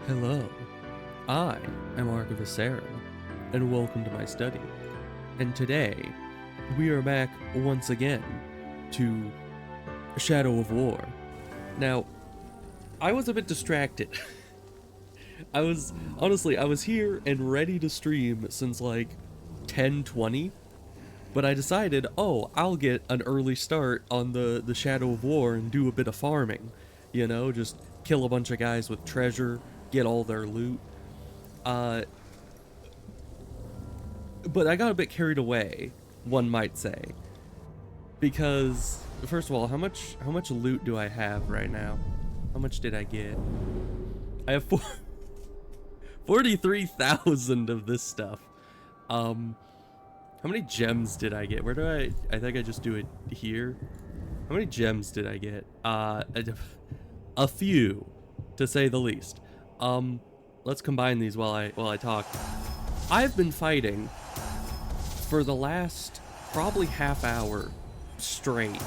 Hello, I am Archivist Sarah, and welcome to my study. And today, we are back once again to Shadow of War. Now, I was a bit distracted. I was here and ready to stream since like 10:20, but I decided, I'll get an early start on the Shadow of War and do a bit of farming. You know, just kill a bunch of guys with treasure, get all their loot. But I got a bit carried away, one might say. Because, first of all, how much loot do I have right now? How much did I get? I have 43,000 of this stuff. How many gems did I get? Where do I think I just do it here. How many gems did I get? A few, to say the least. Let's combine these while I talk. I've been fighting for the last probably half hour straight,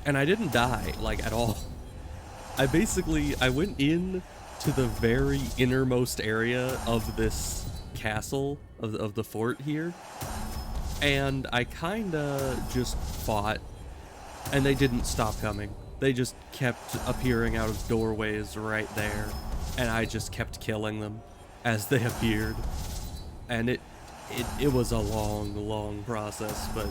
and I didn't die, like, at all. I went in to the very innermost area of this castle, of the fort here, and I kinda just fought, and they didn't stop coming. They just kept appearing out of doorways right there, and I just kept killing them as they appeared. And it was a long process, but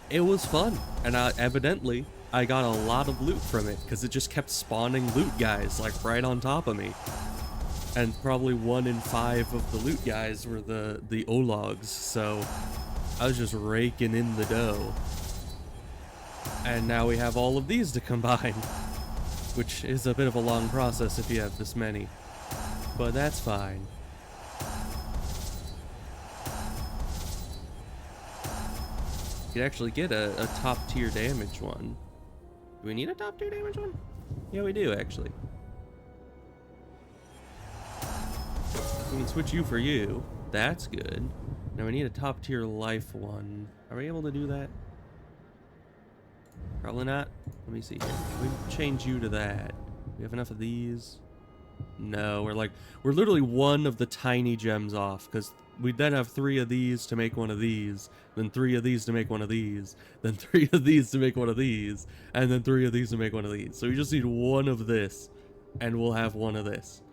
it was fun. And evidently, I got a lot of loot from it, because it just kept spawning loot guys, like, right on top of me. And probably 1 in 5 of the loot guys were the Ologs, so I was just raking in the dough. And now we have all of these to combine, which is a bit of a long process if you have this many, but that's fine. You could actually get a top tier damage one. Do we need a top tier damage one? Yeah, we do, actually. We can switch you for you. That's good. Now we need a top tier life one. Are we able to do that? Probably not. Let me see here. We change you to that. We have enough of these? No, we're literally one of the tiny gems off, because we'd then have 3 of these to make one of these, then 3 of these to make one of these, then 3 of these to make one of these, and then 3 of these to make one of these. So we just need 1 of this, and we'll have 1 of this.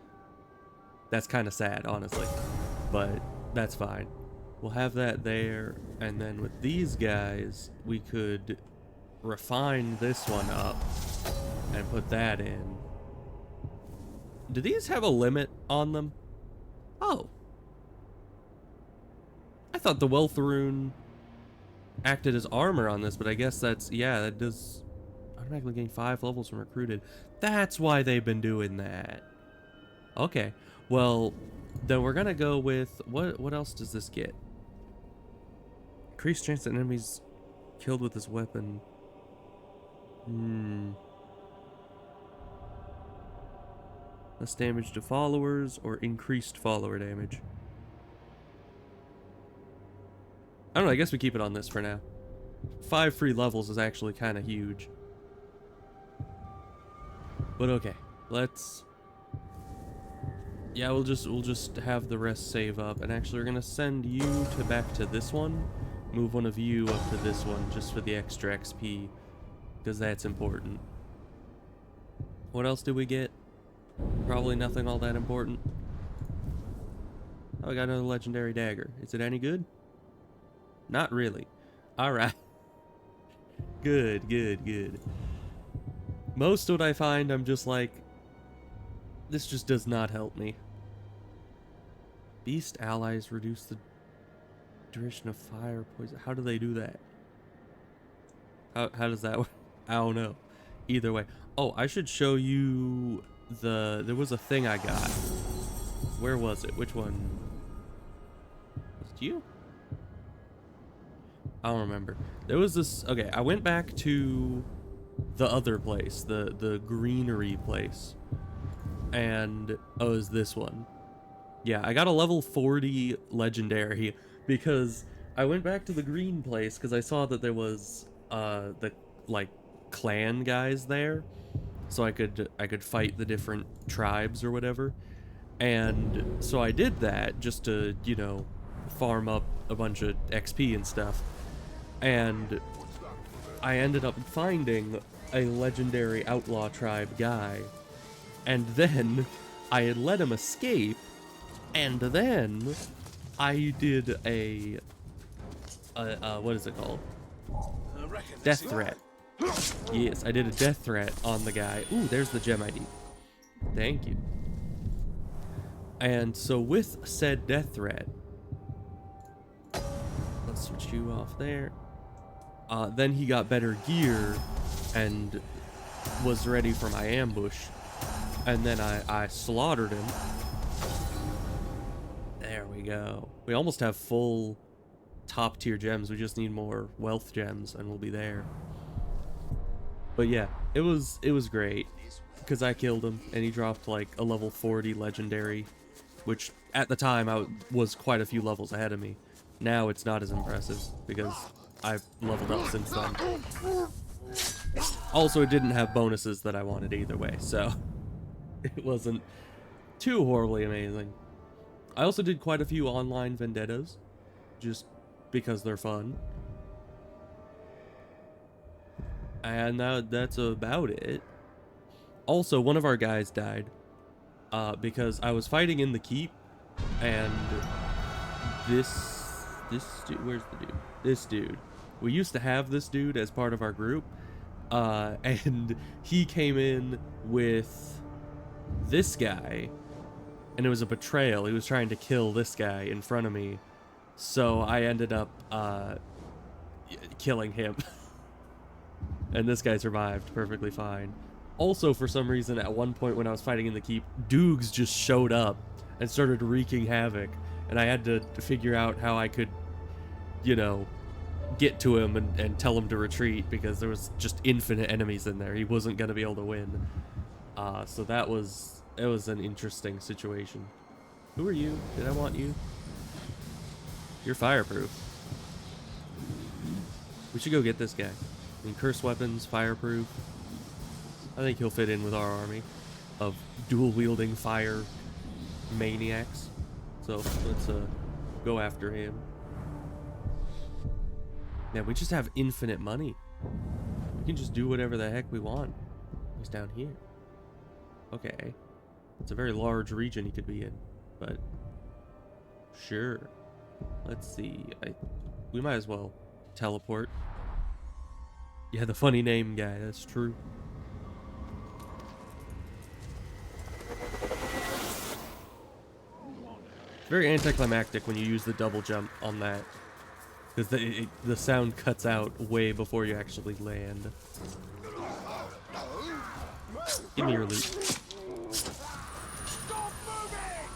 That's kind of sad, honestly, but that's fine. We'll have that there, and then with these guys, we could refine this one up and put that in. Do these have a limit on them? Oh. I thought the wealth rune acted as armor on this, but I guess that's, yeah, that does automatically gain 5 levels from recruited. That's why they've been doing that. Okay. Well, then we're gonna go with, what else does this get? Increased chance that enemies killed with this weapon. Less damage to followers or increased follower damage. I don't know, I guess we keep it on this for now. 5 free levels is actually kind of huge. But okay, let's... Yeah, we'll just have the rest save up, and actually we're gonna send you back to this one. Move one of you up to this one just for the extra XP, because that's important. What else did we get? Probably nothing all that important. Oh, I got another legendary dagger. Is it any good? Not really. Alright. Good. Most of what I find, I'm just like, this just does not help me. Beast allies reduce the duration of fire poison. How do they do that? How does that work? I don't know. Either way. Oh, I should show you there was a thing I got. Where was it? Which one? Was it you? I don't remember. There was this, okay, I went back to the other place, the greenery place. And it was this one. Yeah, I got a level 40 legendary because I went back to the green place because I saw that there was the like clan guys there, so I could fight the different tribes or whatever. And so I did that just to, you know, farm up a bunch of XP and stuff. And I ended up finding a legendary outlaw tribe guy. And then I had let him escape. And then I did a what is it called? Death threat. Yes, I did a death threat on the guy. Ooh, there's the gem ID. Thank you. And so with said death threat, let's switch you off there. Then he got better gear and was ready for my ambush. And then I slaughtered him. There we go. We almost have full top tier gems. We just need more wealth gems and we'll be there. But yeah, it was great because I killed him and he dropped like a level 40 legendary, which at the time I was quite a few levels ahead of me. Now it's not as impressive because I've leveled up since then. Also, it didn't have bonuses that I wanted either way, so it wasn't too horribly amazing. I also did quite a few online vendettas, just because they're fun. And that's about it. Also, one of our guys died because I was fighting in the keep, and this dude, where's the dude? This dude. We used to have this dude as part of our group, and he came in with this guy, and it was a betrayal. He was trying to kill this guy in front of me, so I ended up killing him. And this guy survived perfectly fine. Also, for some reason, at one point when I was fighting in the keep, Doogs just showed up and started wreaking havoc, and I had to figure out how I could, you know, get to him and tell him to retreat, because there was just infinite enemies in there. He wasn't going to be able to win. So it was an interesting situation. Who are you? Did I want you? You're fireproof. We should go get this guy. I mean, curse weapons, fireproof. I think he'll fit in with our army of dual-wielding fire maniacs. So let's go after him. Yeah, we just have infinite money. We can just do whatever the heck we want. He's down here. Okay. It's a very large region he could be in, but sure. Let's see. We might as well teleport. Yeah, the funny name guy, that's true. It's very anticlimactic when you use the double jump on that, because the sound cuts out way before you actually land. Give me your loot. Stop moving!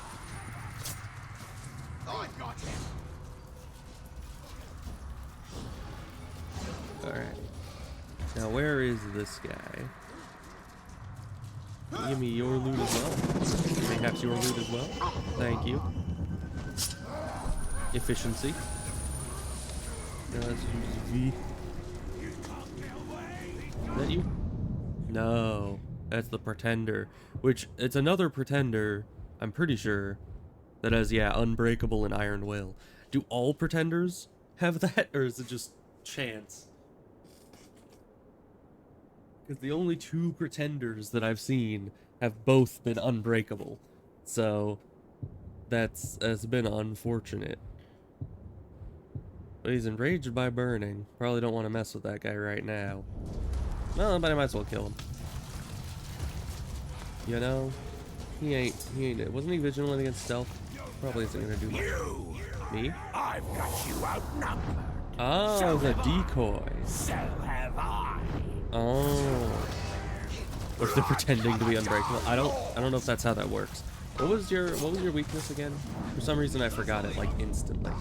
I got him. Alright. Now, where is this guy? Give me your loot as well. Perhaps your loot as well. Thank you. Efficiency. Now let's use V. Is that you? No. That's the Pretender. Which, it's another Pretender, I'm pretty sure, that has, yeah, Unbreakable and Iron Will. Do all Pretenders have that, or is it just chance? Because the only two Pretenders that I've seen have both been unbreakable. So, that's been unfortunate. But he's enraged by burning. Probably don't want to mess with that guy right now. Well, but I might as well kill him. You know, he ain't, wasn't he vigilant against stealth? Probably isn't gonna do much. Me? I've got you outnumbered. Oh, the decoy. So have I. Oh. Or if they're pretending to be unbreakable. I don't know if that's how that works. What was your weakness again? For some reason I forgot it like instantly.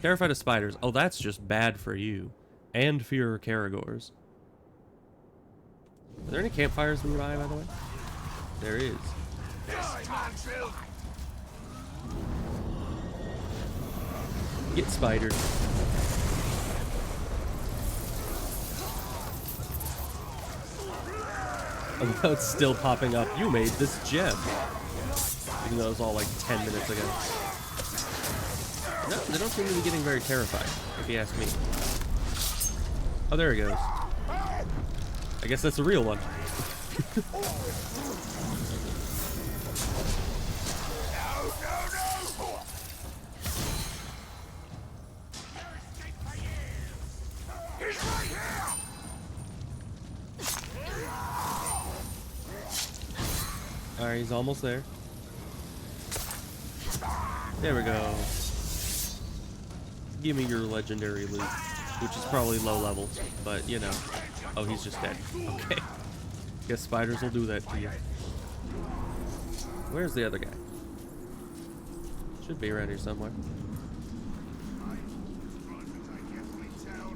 Terrified of spiders. Oh, that's just bad for you. And for your Caragors. Are there any campfires nearby, by the way? There is. Get spidered. Oh, now it's still popping up. You made this gem. Even though it was all like 10 minutes ago. No, they don't seem to be getting very terrified, if you ask me. Oh, there he goes. I guess that's a real one. Alright, he's almost there. There we go. Give me your legendary loot, which is probably low level, but you know. Oh, he's just dead. Okay. Guess spiders will do that to you. Where's the other guy? Should be around here somewhere.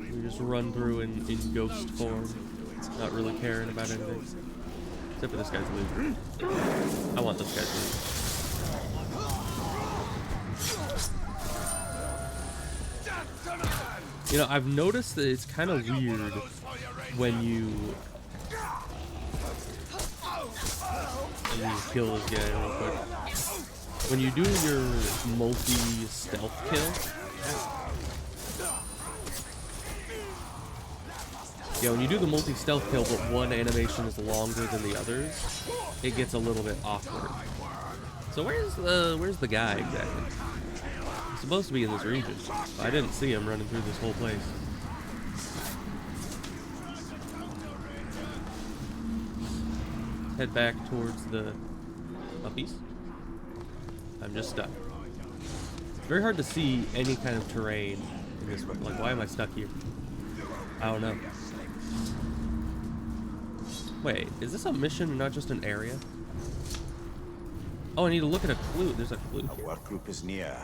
We just run through in ghost form, not really caring about anything. Except for this guy's loot. I want this guy's loot. You know, I've noticed that it's kind of weird when you kill this guy real quick. When you do your multi-stealth kill. Yeah, when you do the multi-stealth kill, but one animation is longer than the others, it gets a little bit awkward. So where's the guy exactly? He's supposed to be in this region. But I didn't see him running through this whole place. Head back towards the uppies. I'm just stuck. It's very hard to see any kind of terrain in this one. Like, why am I stuck here? I don't know. Wait, is this a mission and not just an area? Oh, I need to look at a clue. There's a clue. A work group is near.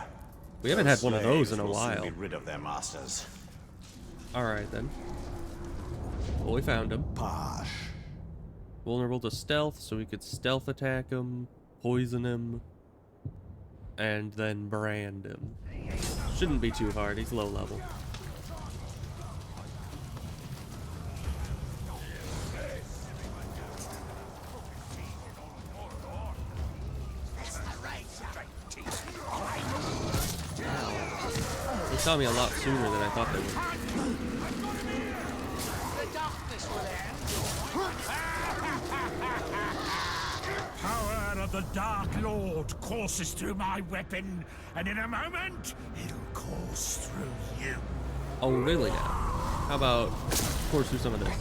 We haven't had one of those in a Will soon while. be rid of their masters. Alright then. Well, we found him. Posh. Vulnerable to stealth, so we could stealth attack him, poison him, and then brand him. Shouldn't be too hard, he's low level. They saw me a lot sooner than I thought they would. Power of the Dark Lord courses through my weapon, and in a moment, it'll course through you. Oh, really now? How about course through some of this?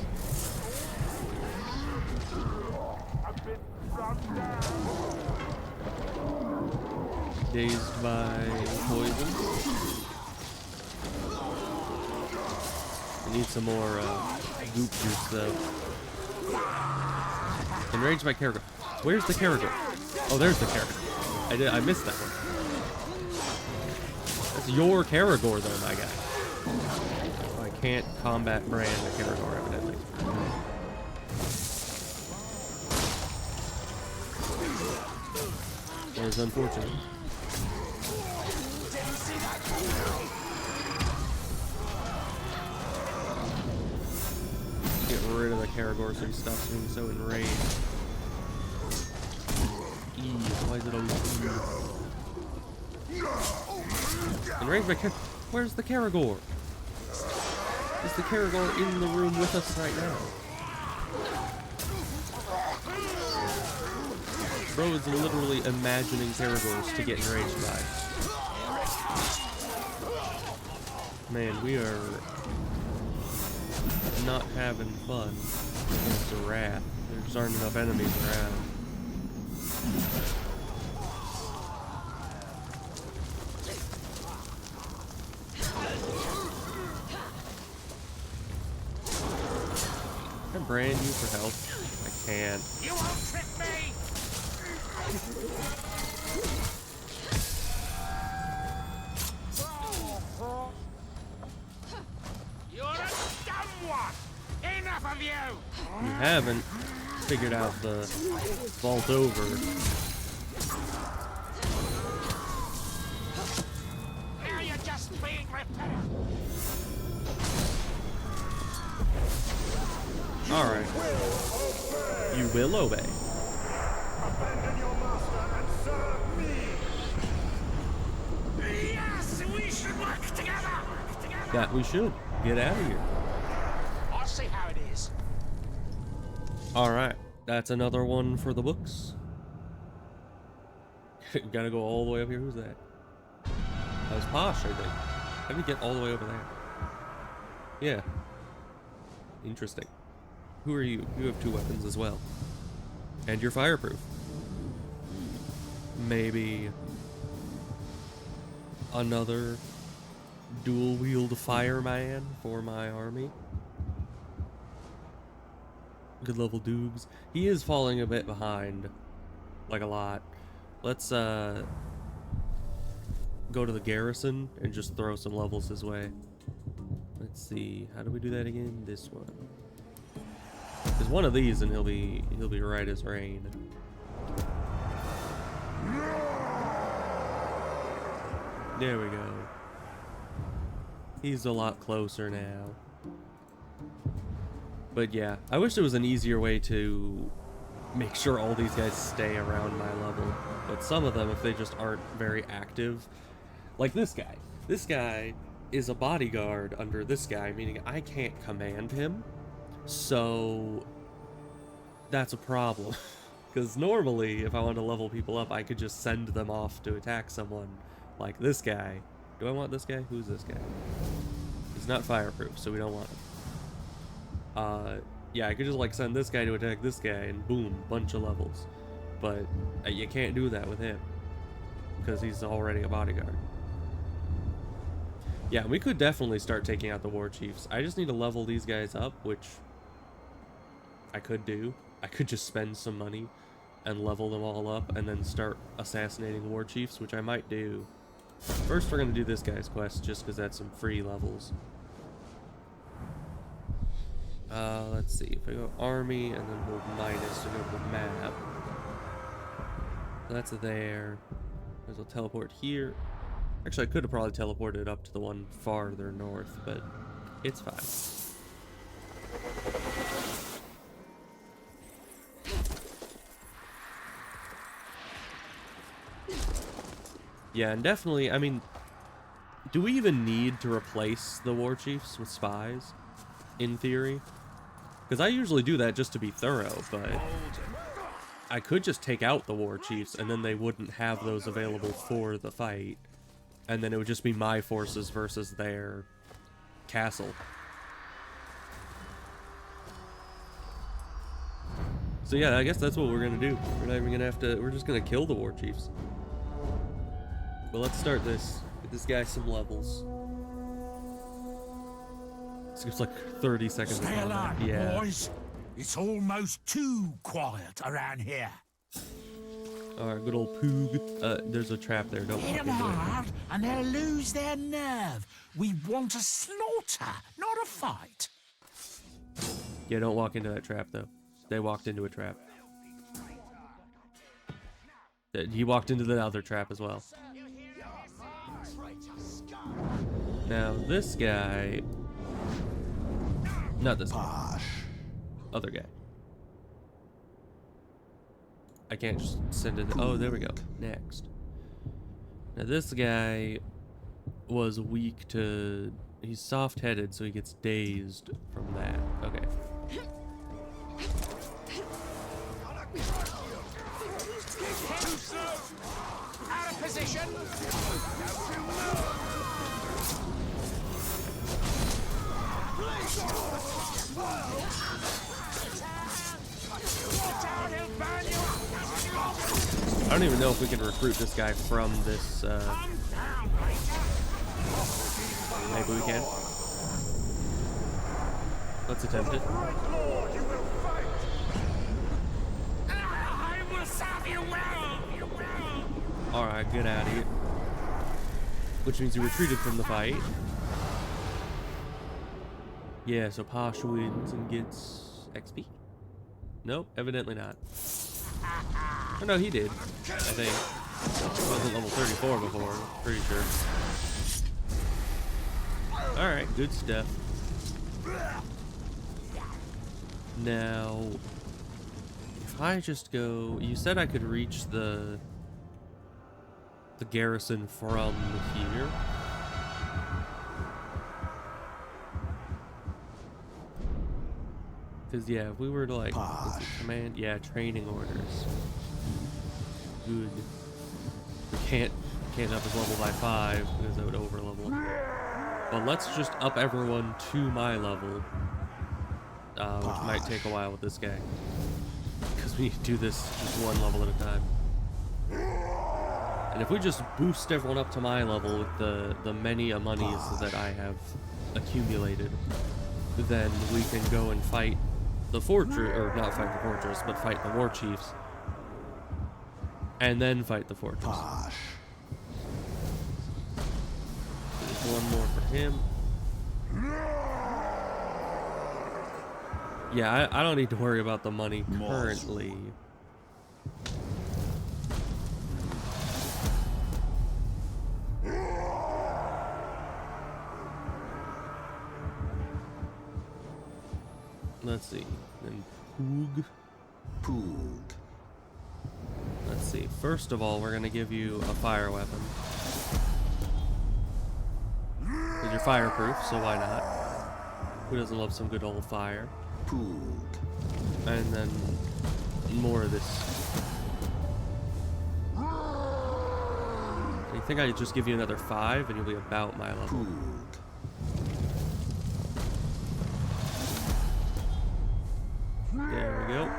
Dazed by poison. I need some more goop juice though. Enrage my Caragor. Where's the Caragor? Oh, there's the Caragor. I missed that one. That's your Caragor though, my guy. I can't combat brand the Caragor evidently. That is unfortunate. Get rid of the Caragor so he stops being so enraged. Why is it always enraged by Where's the Caragor? Is the Caragor in the room with us right now? Bro is literally imagining Caragors to get enraged by. Man, we are not having fun against the Wrath. There just aren't enough enemies around. Can I brand you for health? I can't. You won't trick me! You're a dumb one! Enough of you! You haven't figured out the vault over. Now you're just being repetitive. Alright. You will obey. Abandon your master and serve me. Yes, we should work together. That we should. Get out of here. I'll see how it is. Alright, that's another one for the books. Gotta go all the way up here. Who's that? That was Posh, I think. How did we get all the way over there? Yeah. Interesting. Who are you? You have 2 weapons as well. And you're fireproof. Maybe another dual-wield fireman for my army. Good level Doogs. He is falling a bit behind. Like a lot. Let's go to the garrison and just throw some levels his way. Let's see. How do we do that again? This one. There's one of these and he'll be right as rain. There we go. He's a lot closer now. But yeah, I wish there was an easier way to make sure all these guys stay around my level. But some of them, if they just aren't very active, like this guy. This guy is a bodyguard under this guy, meaning I can't command him. So that's a problem. Because normally, if I want to level people up, I could just send them off to attack someone like this guy. Do I want this guy? Who's this guy? He's not fireproof, so we don't want him. Yeah, I could just like send this guy to attack this guy and boom, bunch of levels. But you can't do that with him because he's already a bodyguard. Yeah, we could definitely start taking out the war chiefs. I just need to level these guys up, which I could do. I could just spend some money and level them all up and then start assassinating war chiefs, which I might do. First, we're going to do this guy's quest just because that's some free levels. Let's see, if I go army and then hold minus to go to the map. That's there. There's a teleport here. Actually, I could have probably teleported up to the one farther north, but it's fine. Yeah, and definitely, I mean, do we even need to replace the war chiefs with spies? In theory? Because I usually do that just to be thorough, but I could just take out the war chiefs and then they wouldn't have those available for the fight. And then it would just be my forces versus their castle. So yeah, I guess that's what we're gonna do. We're not even gonna have to, we're just gonna kill the war chiefs. But let's start this. Get this guy some levels. It's like 30 seconds. Stay alert, yeah. boys. It's almost too quiet around here. Alright, good old Poog. There's a trap there. Don't Hit walk them into it. hard, and they'll lose their nerve. We want a slaughter, not a fight. Yeah, don't walk into that trap, though. They walked into a trap. He walked into the other trap as well. Now, this guy... Not this guy. Other guy. I can't just send it... Oh, there we go. Next. Now, this guy was weak to... He's soft-headed, so he gets dazed from that. Okay. Out of position. I don't even know if we can recruit this guy from this, maybe we can. Let's attempt it. I will serve you well. Alright, get out of here. Which means he retreated from the fight. Yeah, so Posh wins and gets XP. Nope, evidently not. Oh no, he did. I think. He wasn't level 34 before, pretty sure. Alright, good stuff. Now, if I just go, you said I could reach the garrison from here. Because yeah, if we were to like let's see, command, yeah, training orders. Good. We can't up his level by 5 because that would over level. But let's just up everyone to my level, which might take a while with this guy because we need to do this just one level at a time. And if we just boost everyone up to my level with the many monies that I have accumulated, then we can go and fight the fortress, or not fight the fortress, but fight the war chiefs, and then fight the fortress. There's one more for him. Yeah, I don't need to worry about the money currently. Let's see. Then Poog. Let's see. First of all, we're gonna give you a fire weapon. Because you're fireproof, so why not? Who doesn't love some good old fire? Poog. And then more of this. I think I just give you another 5 and you'll be about my level. Poog. There we go.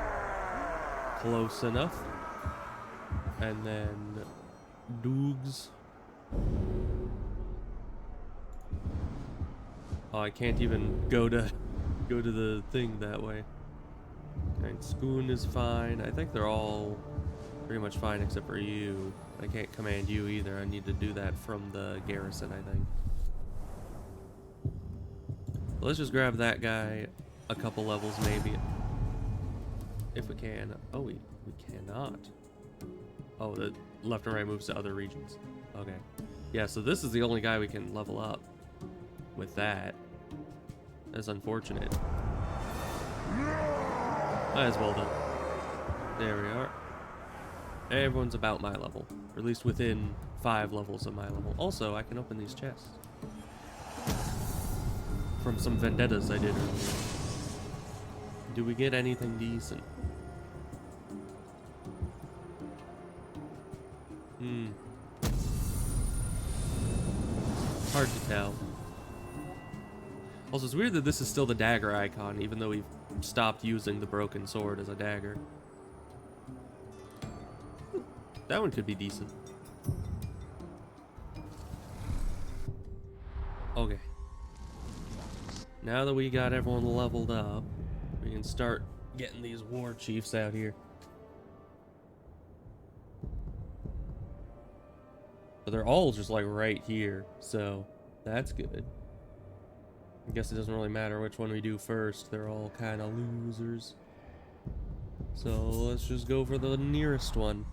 Close enough. And then Doogs. Oh, I can't even go to the thing that way. And Spoon is fine. I think they're all pretty much fine except for you. I can't command you either. I need to do that from the garrison, I think. Let's just grab that guy a couple levels maybe. If we can. Oh, we cannot. Oh, the left and right moves to other regions. Okay. Yeah, so this is the only guy we can level up with that. That's unfortunate. As well done. There we are. Everyone's about my level. Or at least within 5 levels of my level. Also, I can open these chests. From some vendettas I did earlier. Do we get anything decent? Hard to tell. Also, it's weird that this is still the dagger icon, even though we've stopped using the broken sword as a dagger. That one could be decent. Okay. Now that we got everyone leveled up, we can start getting these war chiefs out here. But they're all just like right here, so that's good. I guess it doesn't really matter which one we do first. They're all kind of losers. So let's just go for the nearest one.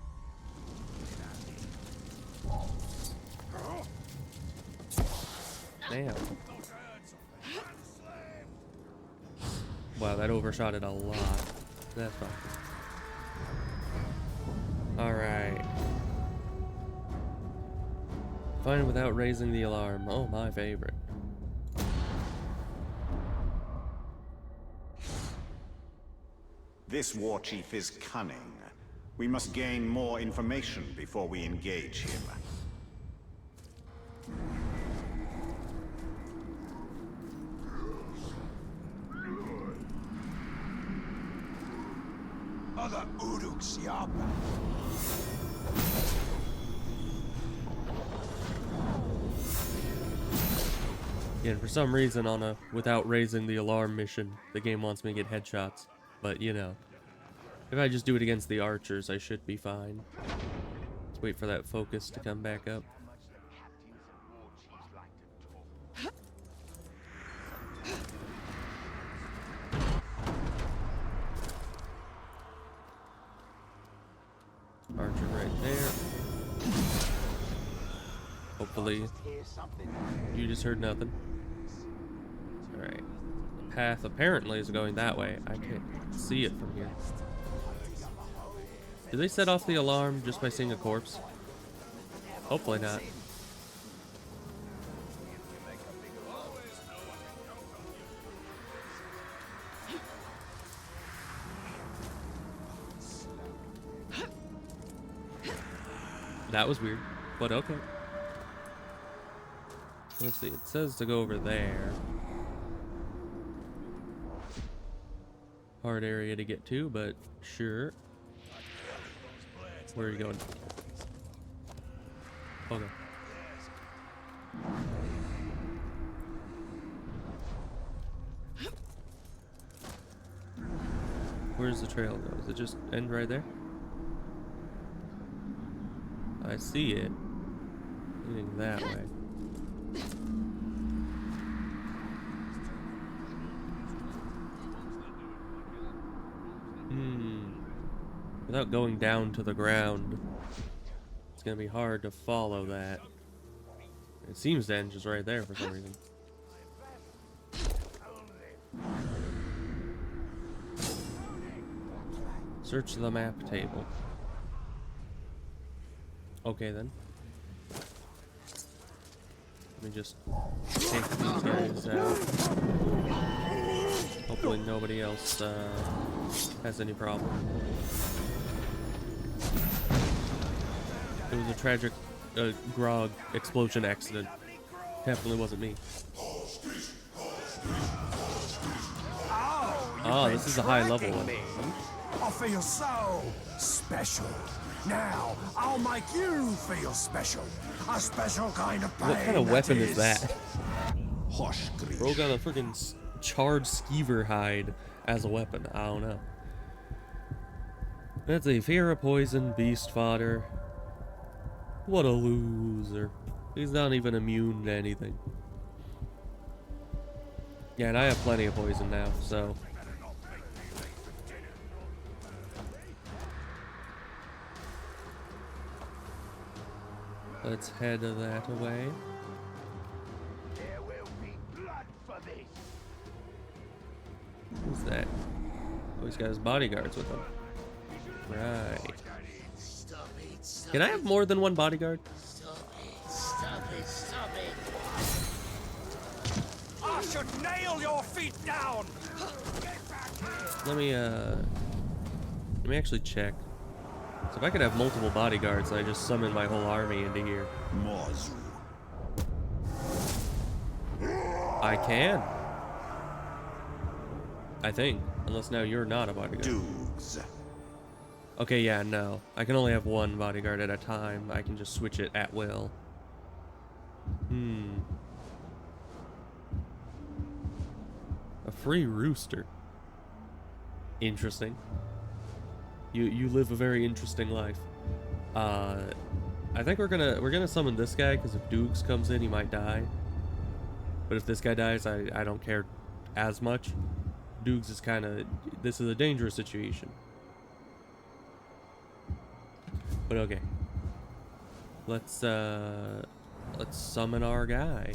Damn. Wow, that overshot it a lot. That's fine. Alright. Fine without raising the alarm. Oh, my favorite. This war chief is cunning. We must gain more information before we engage him. Other Uruks, Yab. Yeah, and for some reason on a without raising the alarm mission, the game wants me to get headshots. But, you know, if I just do it against the archers, I should be fine. Let's wait for that focus to come back up. Archer right there. Hopefully, you just heard nothing. Alright. The path apparently is going that way. I can't see it from here. Did they set off the alarm just by seeing a corpse? Hopefully not. That was weird, but okay. Let's see, it says to go over there. Hard area to get to, but sure. Where are you going? Okay. Where's the trail go? Does it just end right there? I see it. Leading that way. Without going down to the ground, it's gonna be hard to follow that. It seems to end just right there for some reason. Search the map table. Okay then. Let me just take these guys out. Hopefully nobody else has any problem. It was a tragic grog explosion accident. Definitely wasn't me. Oh, this is a high level one. I feel so special. Now, I'll make you feel special. A special kind of pain. What kind of weapon is that? Hush, Grish. Bro got a freaking charred skeever hide as a weapon. I don't know. That's a Vera poison beast fodder. What a loser. He's not even immune to anything. Yeah, and I have plenty of poison now, so. Let's head that way. There will be blood for this. Who's that? Oh, he's got his bodyguards with him. Right. Can I have more than one bodyguard? Stop it. I should nail your feet down. Let me actually check. So if I could have multiple bodyguards, and I just summon my whole army into here. Mozu. I can. I think. Unless now you're not a bodyguard. Dukes. Okay, yeah, no. I can only have one bodyguard at a time. I can just switch it at will. A free rooster. Interesting. You live a very interesting life. I think we're gonna summon this guy because if Dukes comes in, he might die. But if this guy dies, I don't care as much. Dukes is kind of, this is a dangerous situation. But okay. Let's summon our guy.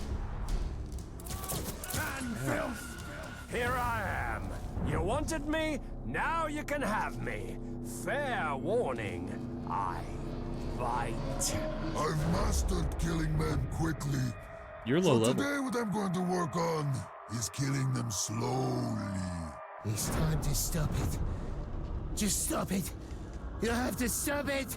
Here I am. You wanted me? Now you can have me. Fair warning. I bite. I've mastered killing men quickly. You're low So level. today what I'm going to work on is killing them slowly. It's time to stop it. Just stop it. You have to stop it.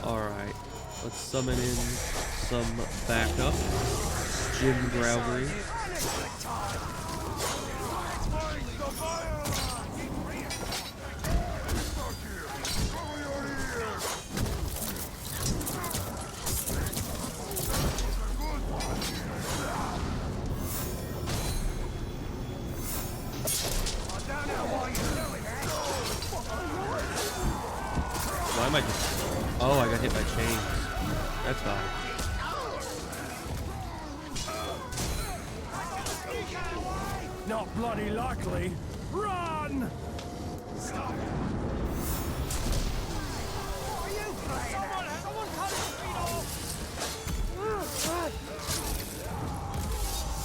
Alright. Let's summon in some backup. Jim Growlery. Why am I just... Oh, I got hit by chains. That's fine. Not bloody likely. Run!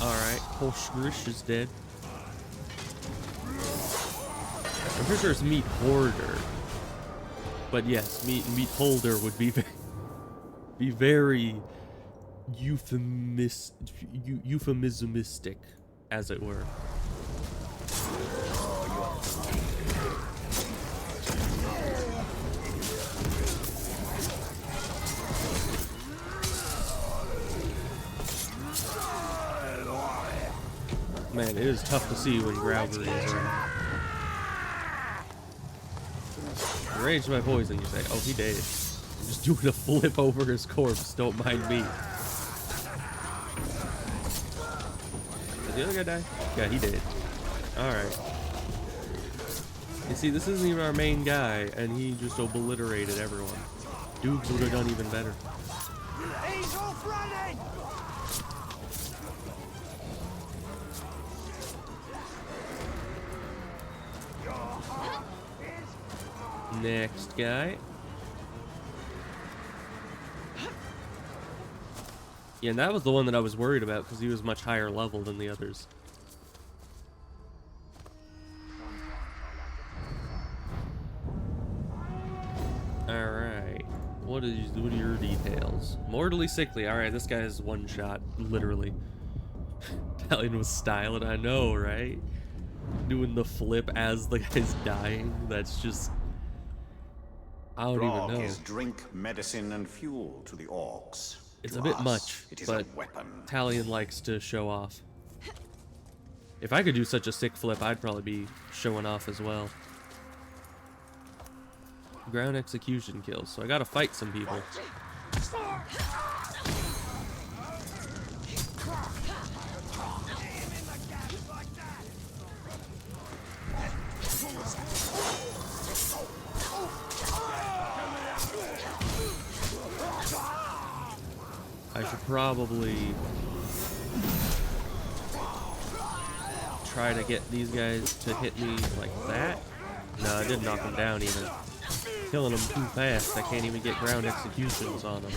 Alright, whole Shrish is dead. I'm pretty sure it's meat hoarder. But yes, meat holder would be very euphemismistic, as it were. Man, it is tough to see when Growler is around. Enraged by poison, you say. Oh, he did. I'm just doing a flip over his corpse. Don't mind me. Did the other guy die? Yeah, he did. Alright. You see, this isn't even our main guy, and he just obliterated everyone. Dukes would have done even better. He's off running! Next guy. Yeah, and that was the one that I was worried about because he was much higher level than the others. Alright. What are your details? Mortally sickly. Alright, this guy is one shot, literally. Italian was styling, I know, right? Doing the flip as the guy's dying. That's just... I don't Grog even know. is drink, medicine, and fuel to the orcs. It's To a bit us, much, it is but a weapon. Italian likes to show off. If I could do such a sick flip, I'd probably be showing off as well. Ground execution kills, so I gotta fight some people. I should probably try to get these guys to hit me like that. No, I didn't knock them down even. Killing them too fast, I can't even get ground executions on them.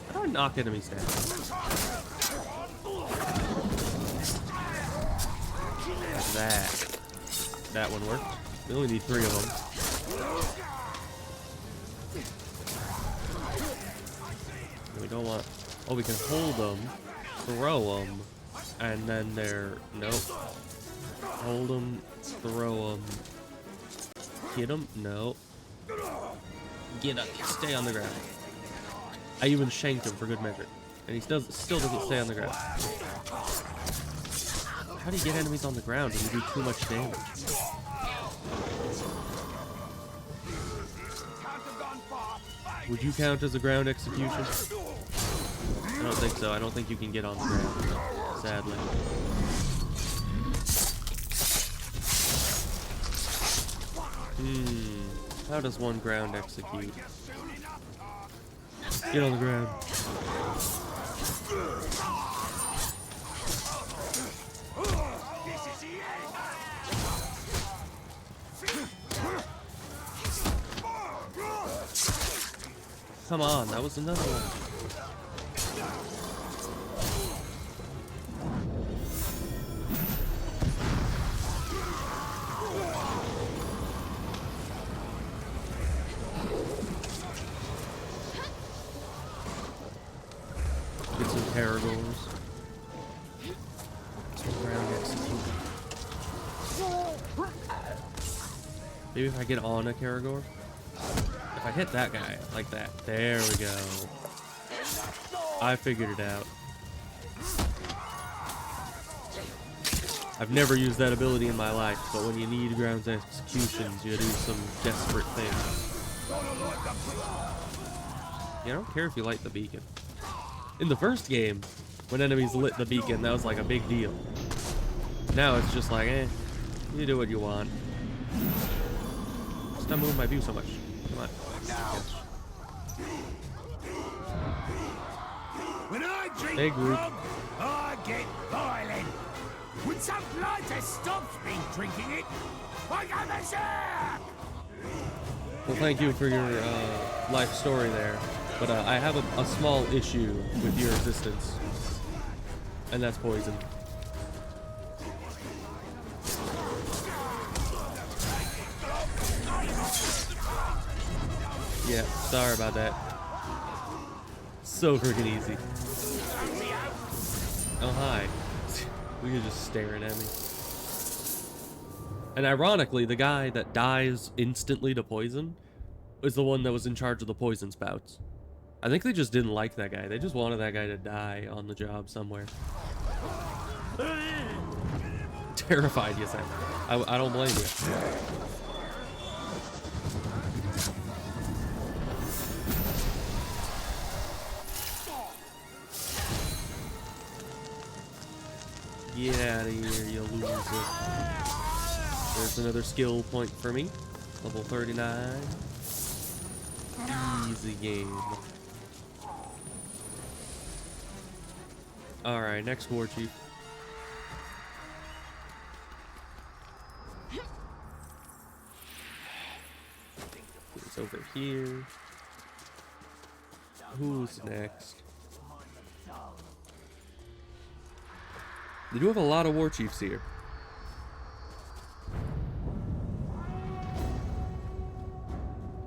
How do I knock enemies down? Like that. That one worked. We only need 3 of them. We don't want... Oh, we can hold them, throw them, and then they're... Nope. Hold them, throw them. Hit them? No. Get up. Stay on the ground. I even shanked him for good measure. And he still doesn't stay on the ground. How do you get enemies on the ground when you do too much damage? Would you count as a ground execution? I don't think so. I don't think you can get on the ground, sadly. How does one ground execute? Get on the ground. Come on, that was another one. Get some Caragors. Some ground execution. Maybe if I get on a Caragor? If I hit that guy like that, there we go. I figured it out. I've never used that ability in my life, but when you need ground executions, you do some desperate things. Yeah, I don't care if you light the beacon. In the first game, when enemies lit the beacon, that was like a big deal. Now it's just like, eh, you do what you want. Stop moving my view so much. Come on. When I drink Hey, group. rum, I get violent. When some blighter stops me drinking it, I go berserk. Well, thank you for your life story there. But I have a small issue with your existence. And that's poison. Yeah, sorry about that. So freaking easy. Oh, hi. You're just staring at me. And ironically, the guy that dies instantly to poison is the one that was in charge of the poison spouts. I think they just didn't like that guy. They just wanted that guy to die on the job somewhere. Terrified, you said. I don't blame you. Get out of here, you loser. There's another skill point for me. Level 39. Easy game. Alright, next war chief. It's over here. Who's next? They do have a lot of war chiefs here.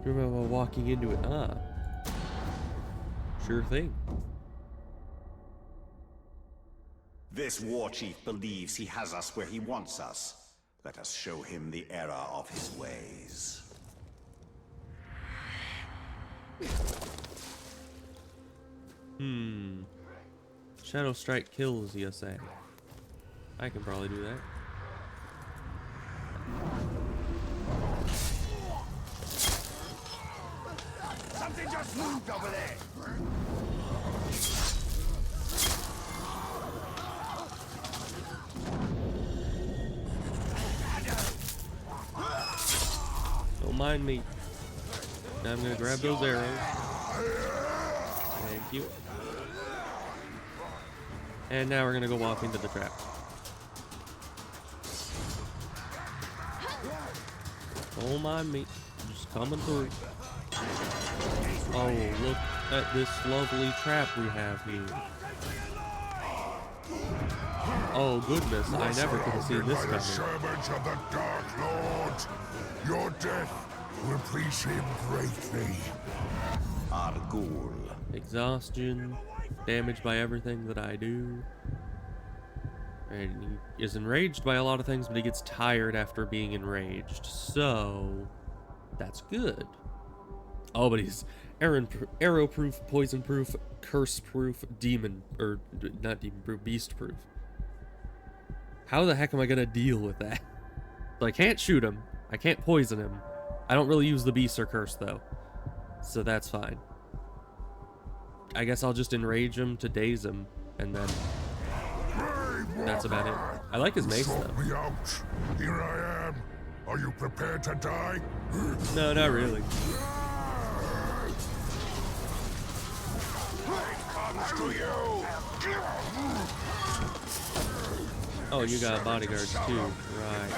Remember walking into it? Ah. Sure thing. This war chief believes he has us where he wants us. Let us show him the error of his ways. Shadow strike kills, you say? I can probably do that. Something just moved over there. Don't mind me. Now I'm gonna grab those arrows. Thank you. And now we're gonna go walk into the trap. Don't mind me. I'm just coming through. Oh, look at this lovely trap we have here. Oh goodness, I never could have seen this By the coming. servants of the Dark Lord, your death will please him greatly. Argul. Exhaustion, damaged by everything that I do. And he is enraged by a lot of things, but he gets tired after being enraged. So, that's good. Oh, but he's arrow-proof, poison-proof, curse-proof, not demon-proof, beast-proof. How the heck am I gonna deal with that? So I can't shoot him. I can't poison him. I don't really use the beast or curse, though. So that's fine. I guess I'll just enrage him to daze him, and then that's about it. I like his mace, Sought though. me out. Here I am. Are you prepared to die? No, not really. Comes to you. Oh, you got bodyguards, too. Right.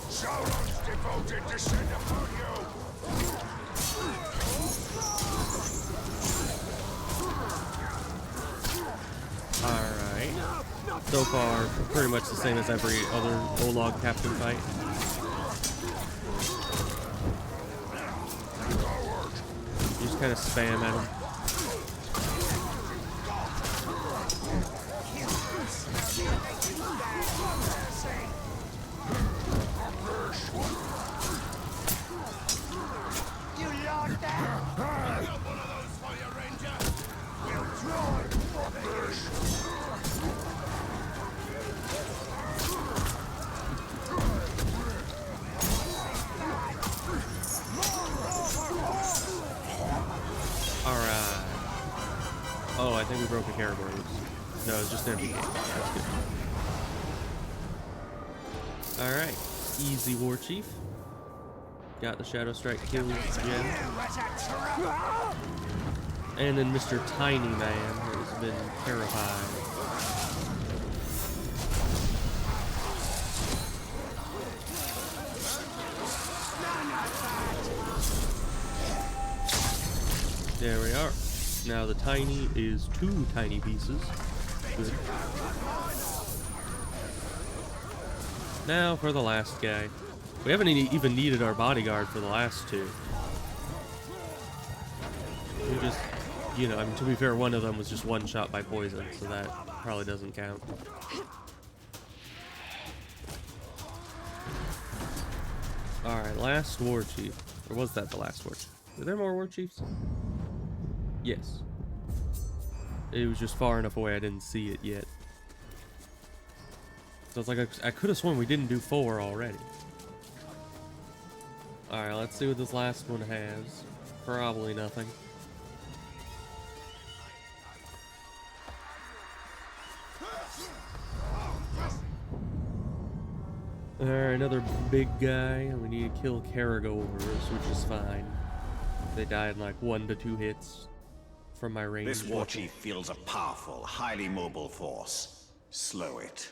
Sauron's devoted descend upon you. Alright. So far, pretty much the same as every other Olog captain fight. You just kind of spam at him. Alright. Oh, I think we broke a caribou. No, it's just empty game. That's good. Alright. Easy war chief. Got the Shadow Strike kills gem. And then Mr. Tiny Man has been terrified. Yeah, There we are. Now the tiny is 2 tiny pieces. Good. Now for the last guy. We haven't even needed our bodyguard for the last 2. We just, you know, I mean, to be fair, one of them was just one shot by poison, so that probably doesn't count. Alright, last war chief. Or was that the last war chief? Were there more war chiefs? Yes. It was just far enough away I didn't see it yet. So it's like I could have sworn we didn't do 4 already. Alright, let's see what this last one has. Probably nothing. Alright, another big guy. We need to kill Caragors, which is fine. They died in like 1 to 2 hits from my range. This war chief fields a powerful, highly mobile force. Slow it.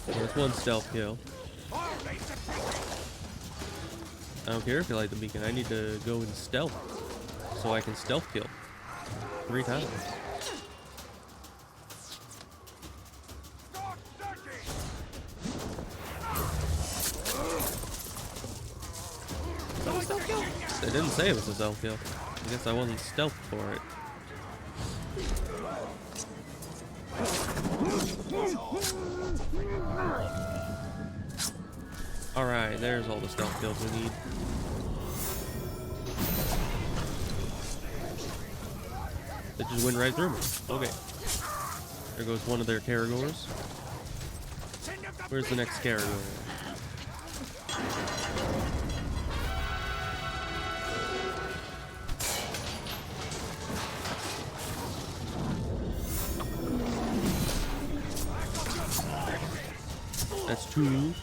There's 1 stealth kill. I don't care if you light the beacon. I need to go in stealth so I can stealth kill 3 times. They didn't say it was a stealth kill. I guess I wasn't stealth for it. Alright, there's all the stealth kills we need. They just went right through me. Okay. There goes one of their Caragors. Where's the next Caragor? That's 2.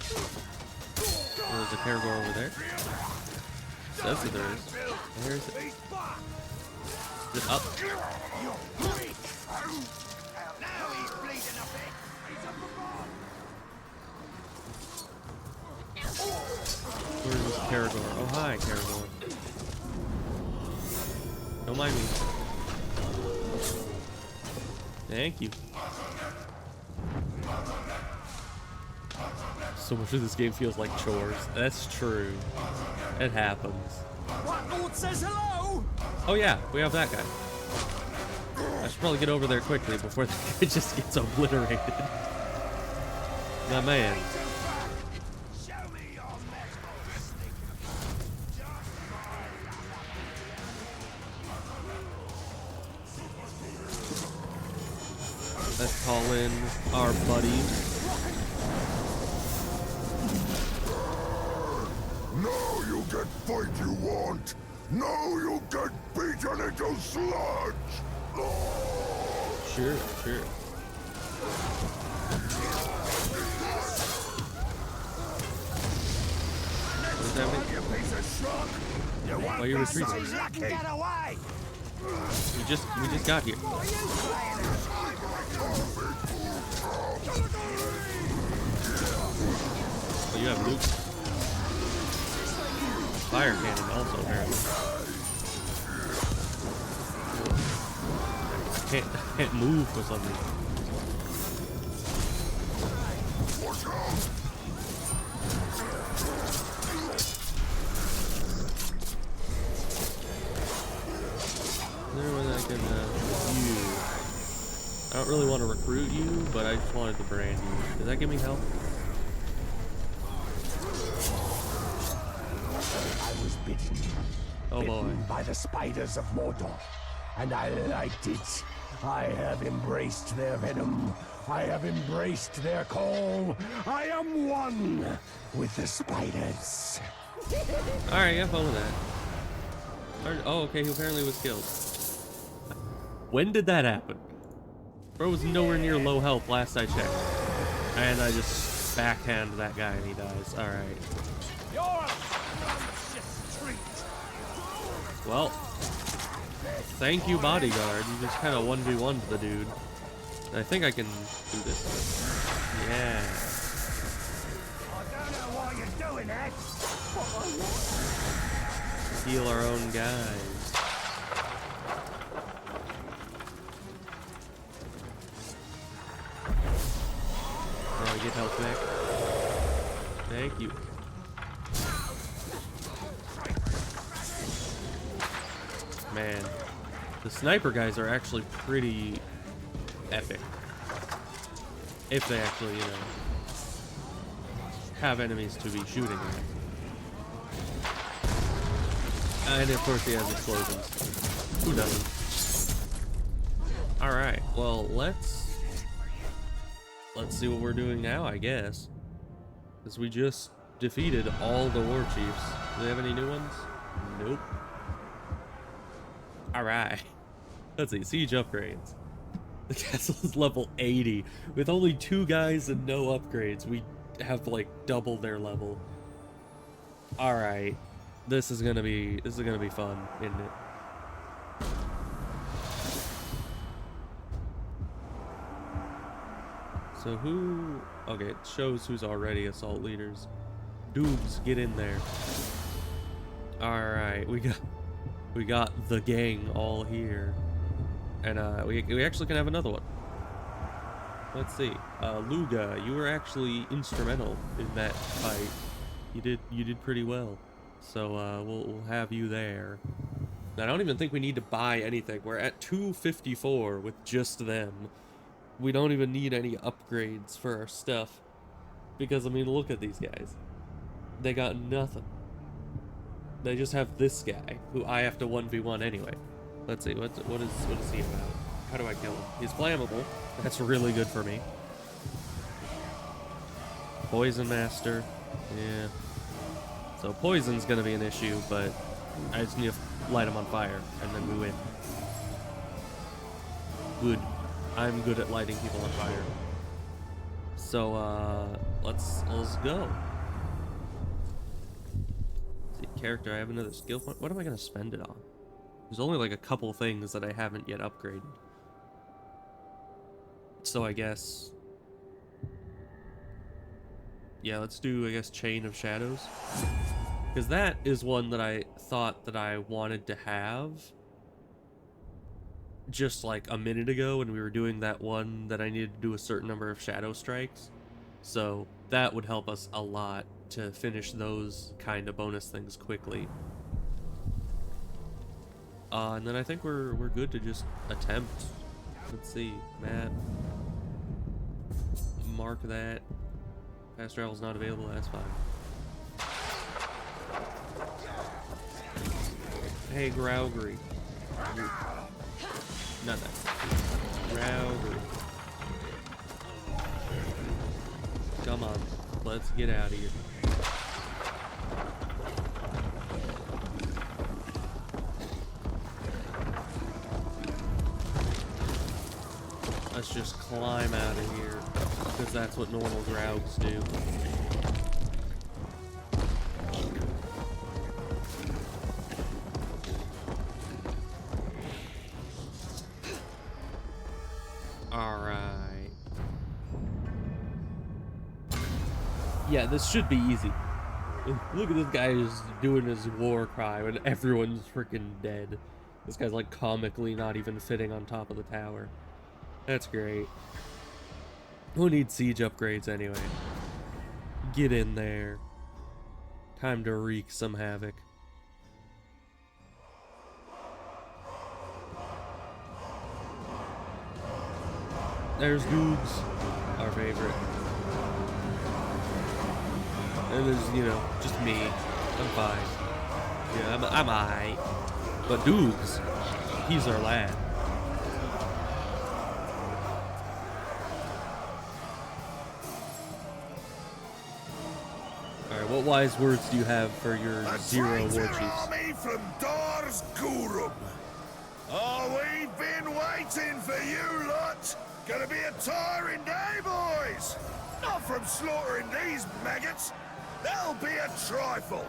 There's a Caragor over there. Says that there is. Where is it? Is it up? Where's this Caragor? Oh, hi, Caragor. Don't mind me. Thank you. So much of this game feels like chores. That's true. It happens. What Lord says hello? Oh yeah, we have that guy. I should probably get over there quickly before it just gets obliterated. My man. Let's call in our buddy. Now you get fight you want. Now you get beaten into sludge. Sure, sure. What's happening? Why are you retreating? We just got here. Oh, you have Luke. Fire cannon also apparently. Can't move for some reason. There was I can you. I don't really want to recruit you, but I just wanted to brand you. Does that give me help? Oh boy. By the spiders of Mordor, and I liked it. I have embraced their venom. I have embraced their call. I am one with the spiders. Alright, have fun with that. Oh, okay, he apparently was killed. When did that happen? Bro was nowhere near low health last I checked. And I just backhand that guy and he dies. Alright. You're a scrumptious treat. Well, thank you, bodyguard. You just kind of 1v1'd the dude. I think I can do this. Yeah. I don't know why you're doing that. Heal our own guys. Get health back. Thank you. Man, the sniper guys are actually pretty epic. If they actually, you know, have enemies to be shooting at. And of course he has explosions. Who doesn't? Alright, well, let's see what we're doing now, I guess. Because we just defeated all the war chiefs. Do they have any new ones? Nope. Alright. Let's see, siege upgrades. The castle is level 80. With only 2 guys and no upgrades, we have like double their level. Alright. This is gonna be fun, isn't it? So who... Okay, it shows who's already assault leaders. Dudes, get in there. Alright, we got the gang all here. And we actually can have another one. Let's see. Luga, you were actually instrumental in that fight. You did pretty well. So we'll have you there. I don't even think we need to buy anything. We're at 254 with just them. We don't even need any upgrades for our stuff. Because, I mean, look at these guys. They got nothing. They just have this guy, who I have to 1v1 anyway. Let's see, what is he about? How do I kill him? He's flammable. That's really good for me. Poison Master. Yeah. So poison's gonna be an issue, but I just need to light him on fire, and then we win. Good. I'm good at lighting people on fire. So, let's go. Let's see, character, I have another skill point. What am I gonna spend it on? There's only like a couple things that I haven't yet upgraded. So I guess... Yeah, let's do, I guess, Chain of Shadows. Because that is one that I thought that I wanted to have just like a minute ago when we were doing that one that I needed to do a certain number of shadow strikes. So that would help us a lot to finish those kind of bonus things quickly. And then I think we're good to just attempt. Let's see, map. Mark that. Fast travel's not available, that's fine. Hey, Graugry. Not that. Graugry. Come on, let's get out of here. Let's just climb out of here, because that's what normal Graugs do. Alright. Yeah, this should be easy. Look at this guy just doing his war cry when everyone's freaking dead. This guy's like comically not even fitting on top of the tower. That's great. Who needs siege upgrades anyway? Get in there. Time to wreak some havoc. There's Googs, our favorite. And there's, you know, just me. I'm fine. Yeah, I'm aight. But Doogs, he's our lad. Alright, what wise words do you have for your zero war chiefs? Army from Dars Gurum. Oh, we've been waiting for you lot. Gonna be a tiring day, boys. Not from slaughtering these maggots. That'll be a trifle.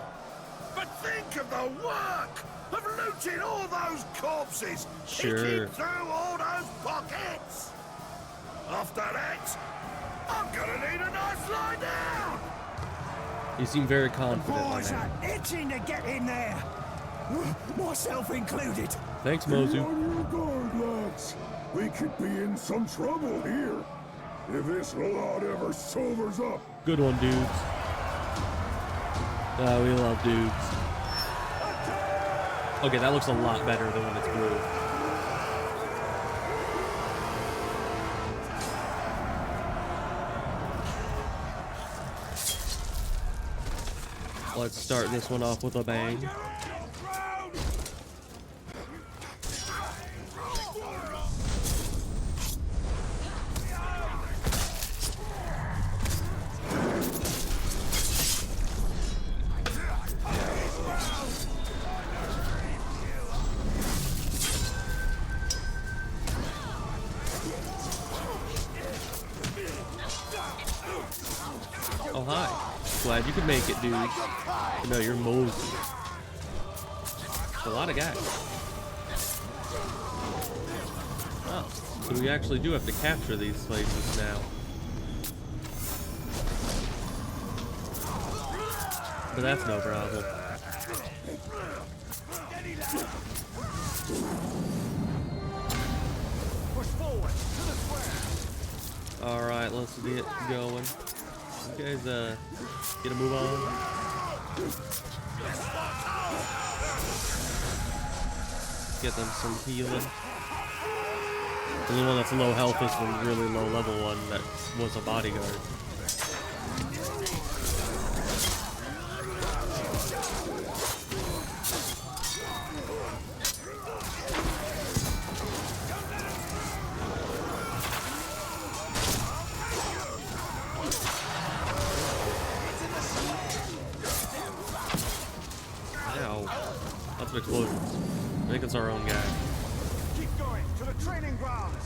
But think of the work of looting all those corpses, Sure. picking through all those pockets. After that, I'm gonna need a nice lie down. You seem very confident, my Boys man. are itching to get in there. Myself included. Thanks, Be Mozu. on your guard, lads. We could be in some trouble here. If this lot ever sobers up. Good one, dudes. We love dudes. Okay, that looks a lot better than when it's blue. Let's start this one off with a bang. Oh, hi. Glad you could make it, dude. No, you're Mosey. It's a lot of guys. Oh, so we actually do have to capture these places now. But that's no problem. Alright, let's get going. You guys, get a move on. Get them some healing. The one that's low health is the really low level one that was a bodyguard. Lots of explosions. I think it's our own guy. Keep going to the training grounds.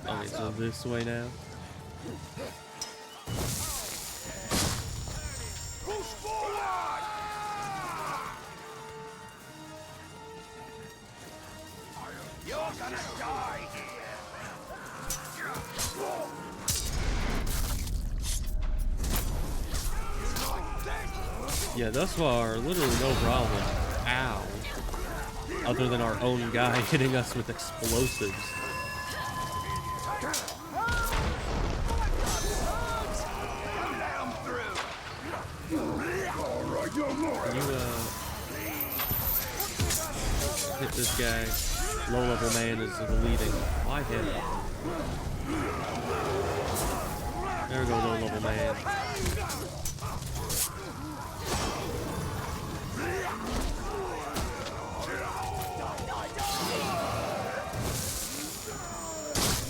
Okay, so this way now. Push forward! You're gonna die here. Yeah, thus far, literally no problem. Ow. Other than our own guy hitting us with explosives. Can you, hit this guy? Low-level man is leading. Why him? There we go, low-level man.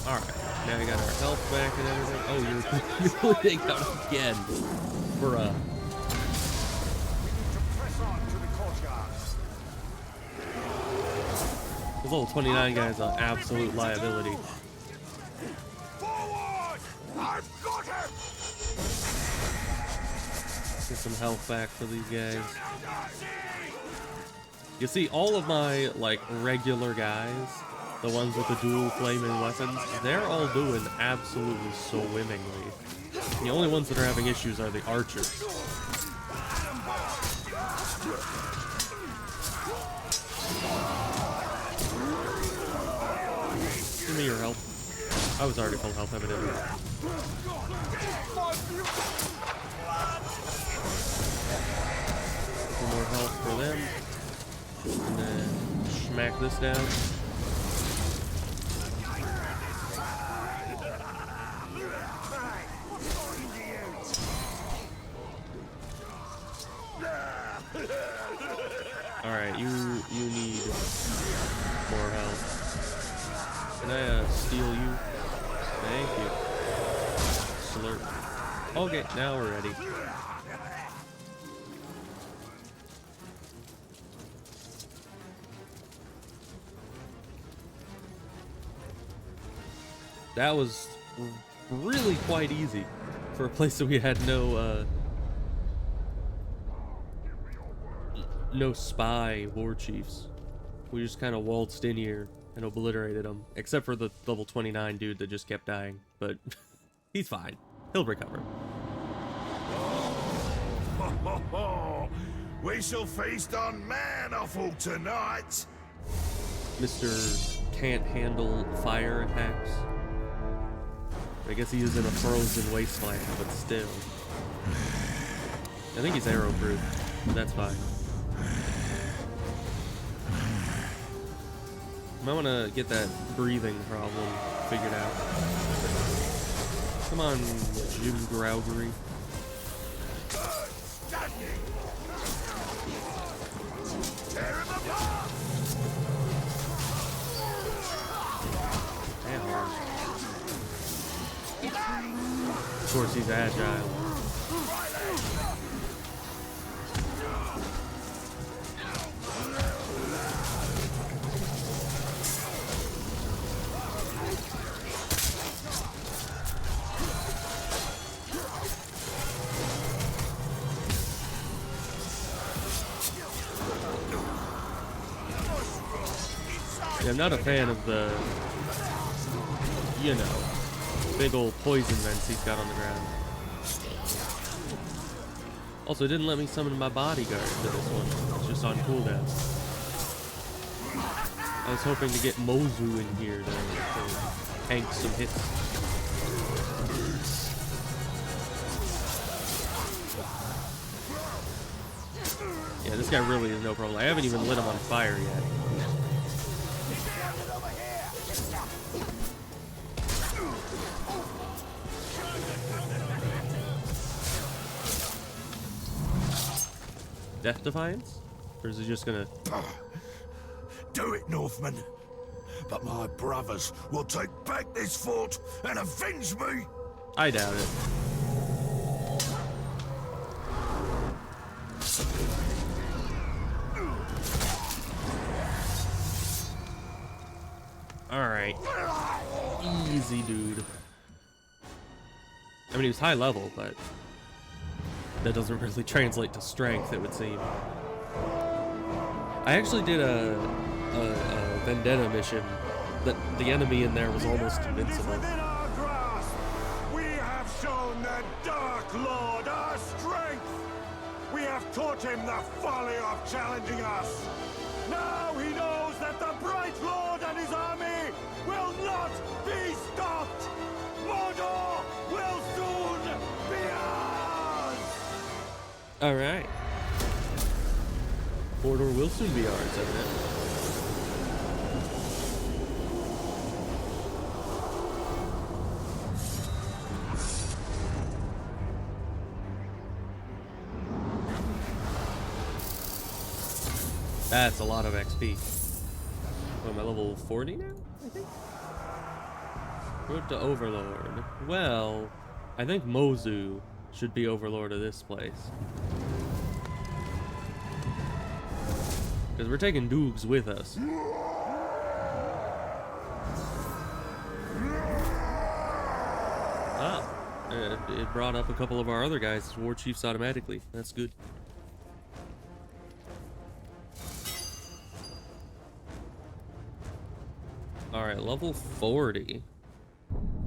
Alright, now we got our health back and everything. Oh, you're bleeding out again. Bruh. This little 29 guy is an absolute liability. Forward! I've got him! Get some health back for these guys. You see, all of my, like, regular guys, the ones with the dual flaming weapons, they're all doing absolutely swimmingly. The only ones that are having issues are the archers. Give me your help. I was already full health, evidently. Some more health for them. And then smack this down. Alright, you need more health. Can I steal you? Thank you. Slurp. Okay, now we're ready. That was really quite easy. for a place that we had no spy war chiefs. We just kind of waltzed in here and obliterated them, except for the level 29 dude that just kept dying, but he's fine. He'll recover. We shall feast on man offal tonight. Mr. Can't handle fire attacks. I guess he is in a frozen wasteland, but still. I think he's arrow proof. That's fine. Might want to get that breathing problem figured out. Come on, Jim Grougery. Tear him apart. Damn hard. Of course, he's agile. Yeah, I'm not a fan of the, you know, big old poison vents he's got on the ground. Also, it didn't let me summon my bodyguard for this one. It's just on cooldown. I was hoping to get Mozu in here to tank some hits. Yeah, this guy really is no problem. I haven't even lit him on fire yet. Death Defiance? Or is he just gonna... Do it, Northman. But my brothers will take back this fort and avenge me. I doubt it. Alright. Easy, dude. I mean, he was high level, but that doesn't really translate to strength, it would seem. I actually did a vendetta mission that the enemy in there was almost invincible. Within our grasp, we have shown the Dark Lord our strength. We have taught him the folly of challenging us. Now he knows that the Bright Lord and his army will not be stopped. Mordor will soon be ours. All right. Mordor will soon be ours, evidently. That's a lot of XP. What, am I level 40 now, I think? Road to Overlord. Well, I think Mozu should be Overlord of this place. Because we're taking Doogs with us. Ah, it brought up a couple of our other guys as war chiefs automatically. That's good. Alright, level 40.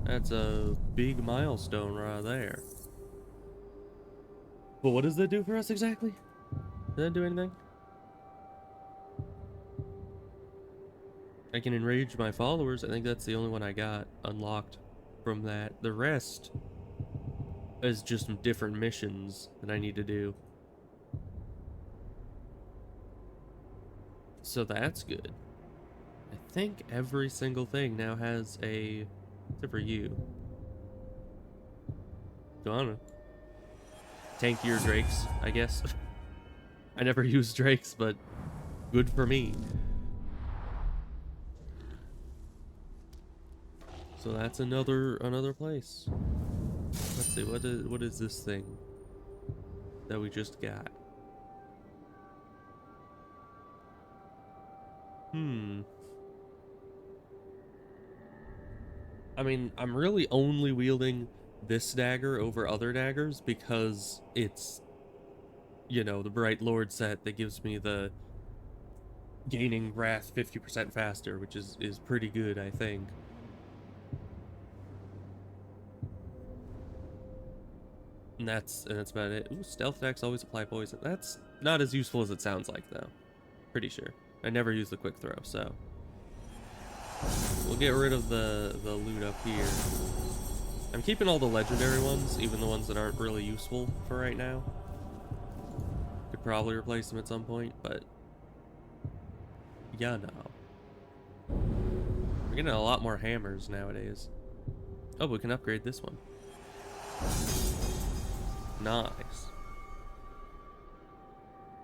That's a big milestone right there. But what does that do for us exactly? Does that do anything? I can enrage my followers. I think that's the only one I got unlocked from that. The rest is just different missions that I need to do. So that's good. I think every single thing now has a... except for you. So I don't know. Tankier drakes, I guess. I never use drakes, but good for me. So that's another place. Let's see, what is this thing that we just got? I mean, I'm really only wielding this dagger over other daggers because it's, you know, the Bright Lord set that gives me the gaining wrath 50% faster, which is pretty good, I think. And that's about it. Ooh, stealth attacks always apply poison. That's not as useful as it sounds like, though. Pretty sure. I never use the quick throw, so we'll get rid of the loot up here. I'm keeping all the legendary ones, even the ones that aren't really useful for right now. Could probably replace them at some point, but yeah, no. We're getting a lot more hammers nowadays. Oh, we can upgrade this one. Nice.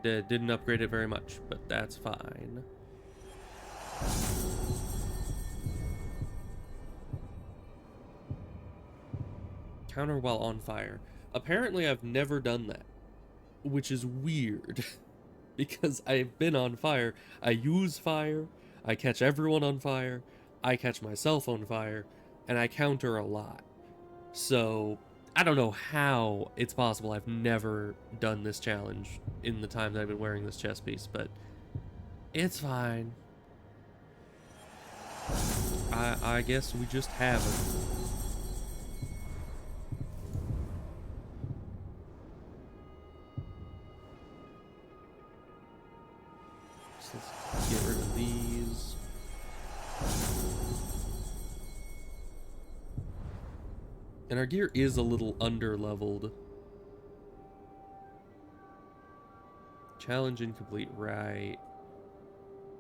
Didn't upgrade it very much, but that's fine. Counter while on fire. Apparently I've never done that, which is weird because I've been on fire. I use fire, I catch everyone on fire, I catch myself on fire, and I counter a lot. So I don't know how it's possible I've never done this challenge in the time that I've been wearing this chest piece, but it's fine. I guess we just haven't. So let's get rid of these. And our gear is a little under-leveled. Challenge incomplete, right.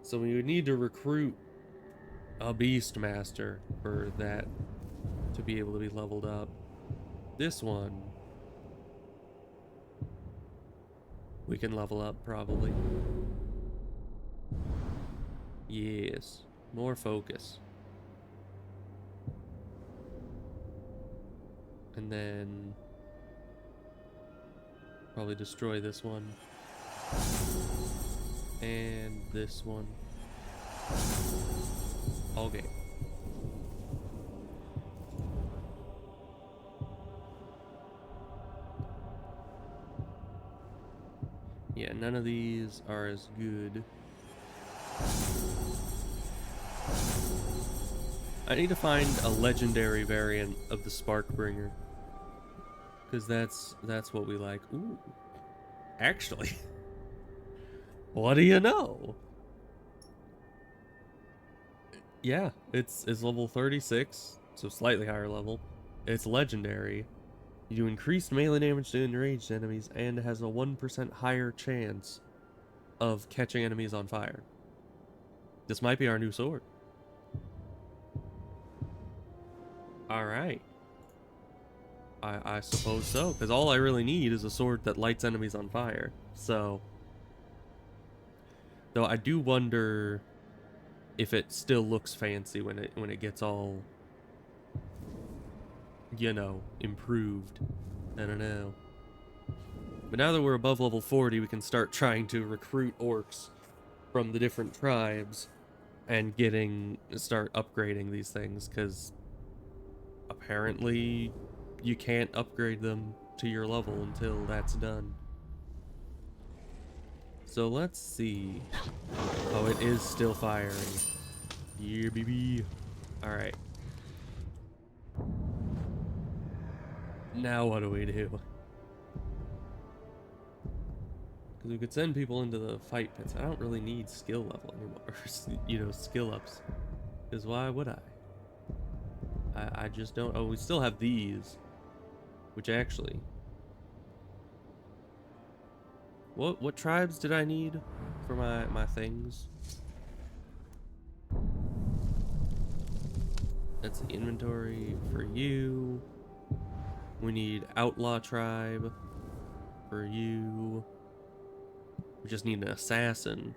So we would need to recruit a Beastmaster for that to be able to be leveled up. This one we can level up, probably. Yes. More focus. And then probably destroy this one. And this one. Okay. Yeah, none of these are as good. I need to find a legendary variant of the Sparkbringer, because that's what we like. Ooh, actually, what do you know? Yeah, it's level 36, so slightly higher level. It's legendary. You do increased melee damage to enraged enemies and has a 1% higher chance of catching enemies on fire. This might be our new sword. Alright. I suppose so, because all I really need is a sword that lights enemies on fire. So, though I do wonder if it still looks fancy when it gets all, you know, improved. I don't know. But now that we're above level 40, we can start trying to recruit orcs from the different tribes and start upgrading these things, because apparently you can't upgrade them to your level until that's done. So let's see. Oh, it is still firing. Yeah, baby. Alright. Now what do we do? Because we could send people into the fight pits. I don't really need skill level anymore. You know, skill ups. Because why would I? I just don't. Oh, we still have these. Which actually... What tribes did I need for my things? That's the inventory for you. We need outlaw tribe for you. We just need an assassin.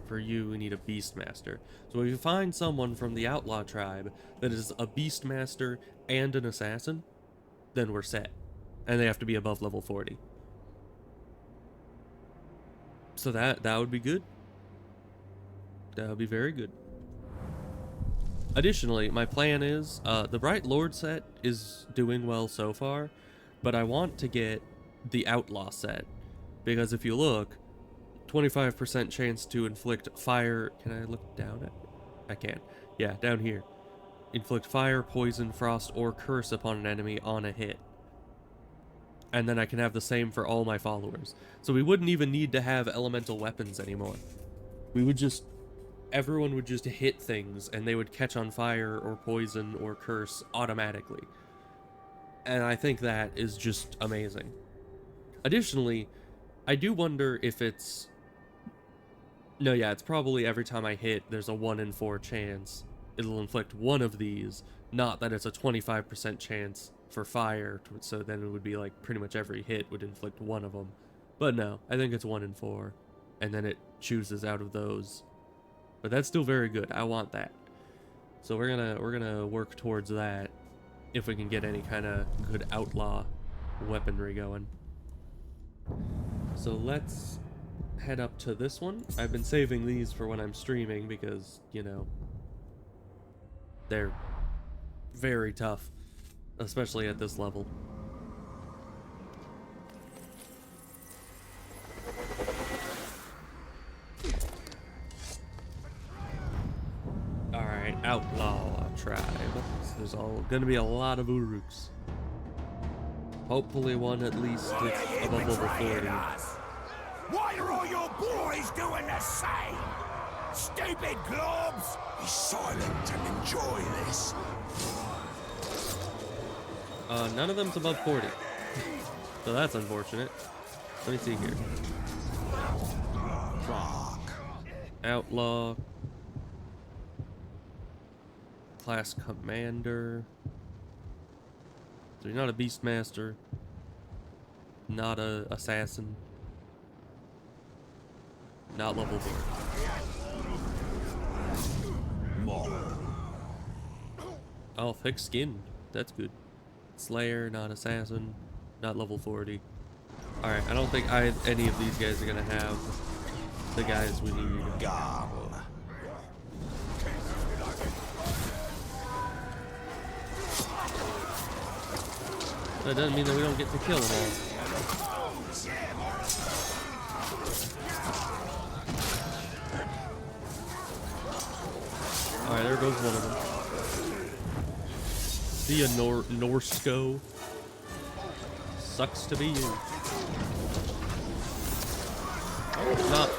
For you, we need a beastmaster. So if you find someone from the outlaw tribe that is a beastmaster and an assassin, then we're set. And they have to be above level 40. So that would be good. That would be very good. Additionally, my plan is, the Bright Lord set is doing well so far, but I want to get the Outlaw set, because if you look, 25% chance to inflict fire. Can I look down at? I can. Yeah, down here. Inflict fire, poison, frost, or curse upon an enemy on a hit. And then I can have the same for all my followers. So we wouldn't even need to have elemental weapons anymore. We would just... Everyone would just hit things, and they would catch on fire, or poison, or curse automatically. And I think that is just amazing. Additionally, I do wonder if it's... No, yeah, it's probably every time I hit, there's a 1 in 4 chance it'll inflict one of these, not that it's a 25% chance for fire, so then it would be like pretty much every hit would inflict one of them. But no, I think it's 1 in 4, and then it chooses out of those. But that's still very good. I want that. So we're gonna work towards that if we can get any kind of good outlaw weaponry going. So let's head up to this one. I've been saving these for when I'm streaming because, you know, they're very tough, especially at this level. Alright, outlaw tribe. So there's gonna be a lot of Uruks. Hopefully one at least that's above level 40. Why are all your boys doing the same? Stupid globs! Be silent and enjoy this. None of them's above 40. So that's unfortunate. Let me see here. Outlaw. Class commander. So you're not a beastmaster. Not a assassin. Not level 4. Oh, thick skin. That's good. Slayer, not assassin, not level 40. Alright, I don't think any of these guys are gonna have the guys we need. That doesn't mean that we don't get to kill them all. Alright, there goes one of them. See ya, Norsco. Sucks to be you. Not.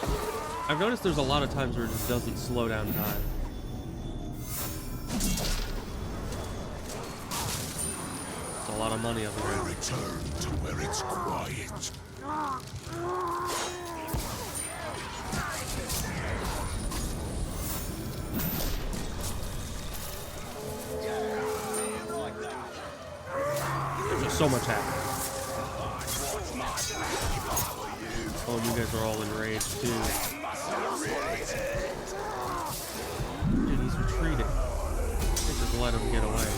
I've noticed there's a lot of times where it just doesn't slow down time. It's a lot of money up there. Return to where it's quiet. So much happening. Oh, you guys are all enraged too. Dude, he's retreating. They just let him get away.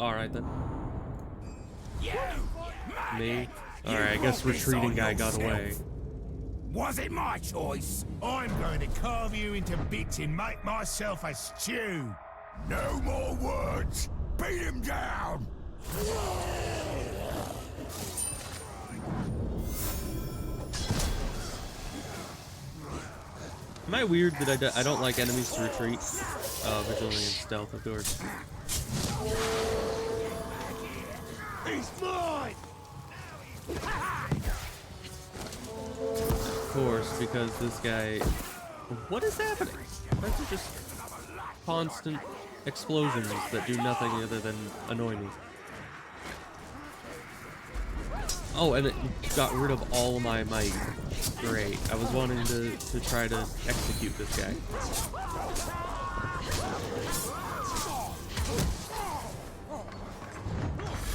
Alright then. Me? Alright, I guess retreating guy got away. Was it my choice? I'm going to carve you into bits and make myself a stew. No more words. Beat him down. Am I weird that I don't like enemies to retreat? Vigilante and stealth, of course. He's mine! Of course, because this guy... What is happening? Those are just constant explosions that do nothing other than annoy me. Oh, and it got rid of all my might. Great. I was wanting to try to execute this guy.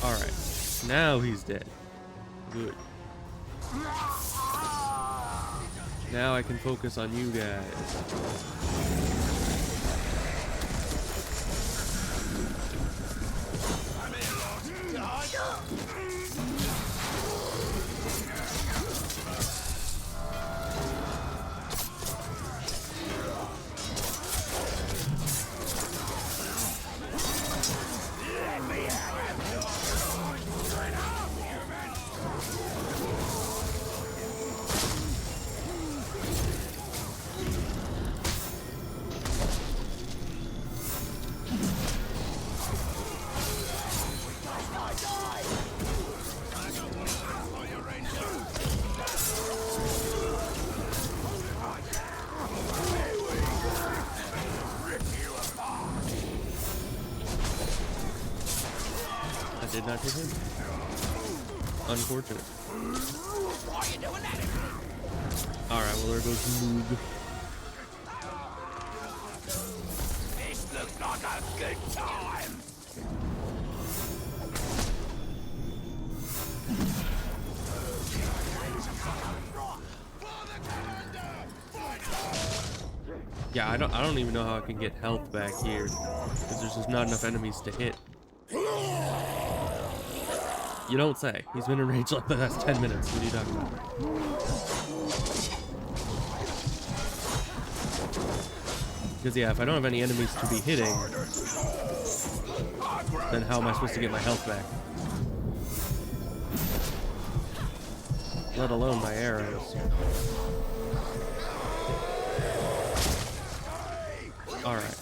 Alright. Now he's dead. Good. Now I can focus on you guys. That did not hit him. Unfortunate. Alright, well there goes Moog. This looks like a good time. Yeah, I don't even know how I can get health back here, because there's just not enough enemies to hit. You don't say. He's been in rage like the last 10 minutes. What are you talking about? Because yeah, if I don't have any enemies to be hitting, then how am I supposed to get my health back? Let alone my arrows. Alright.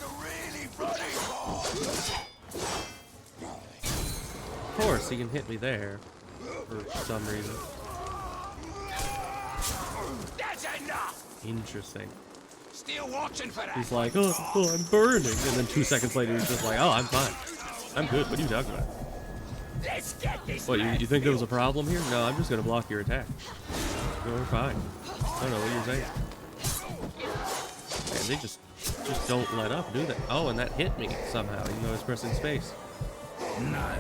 Of course, he can hit me there. For some reason. That's enough. Interesting. Still watching for that. He's like, oh, I'm burning. And then 2 seconds later, he's just like, oh, I'm fine. I'm good. What are you talking about? Let's get this. What, you think there was a problem here? No, I'm just going to block your attack. No, we're fine. I don't know what you're saying. Man, they just don't let up, do they? Oh, and that hit me somehow, even though I was pressing space. No.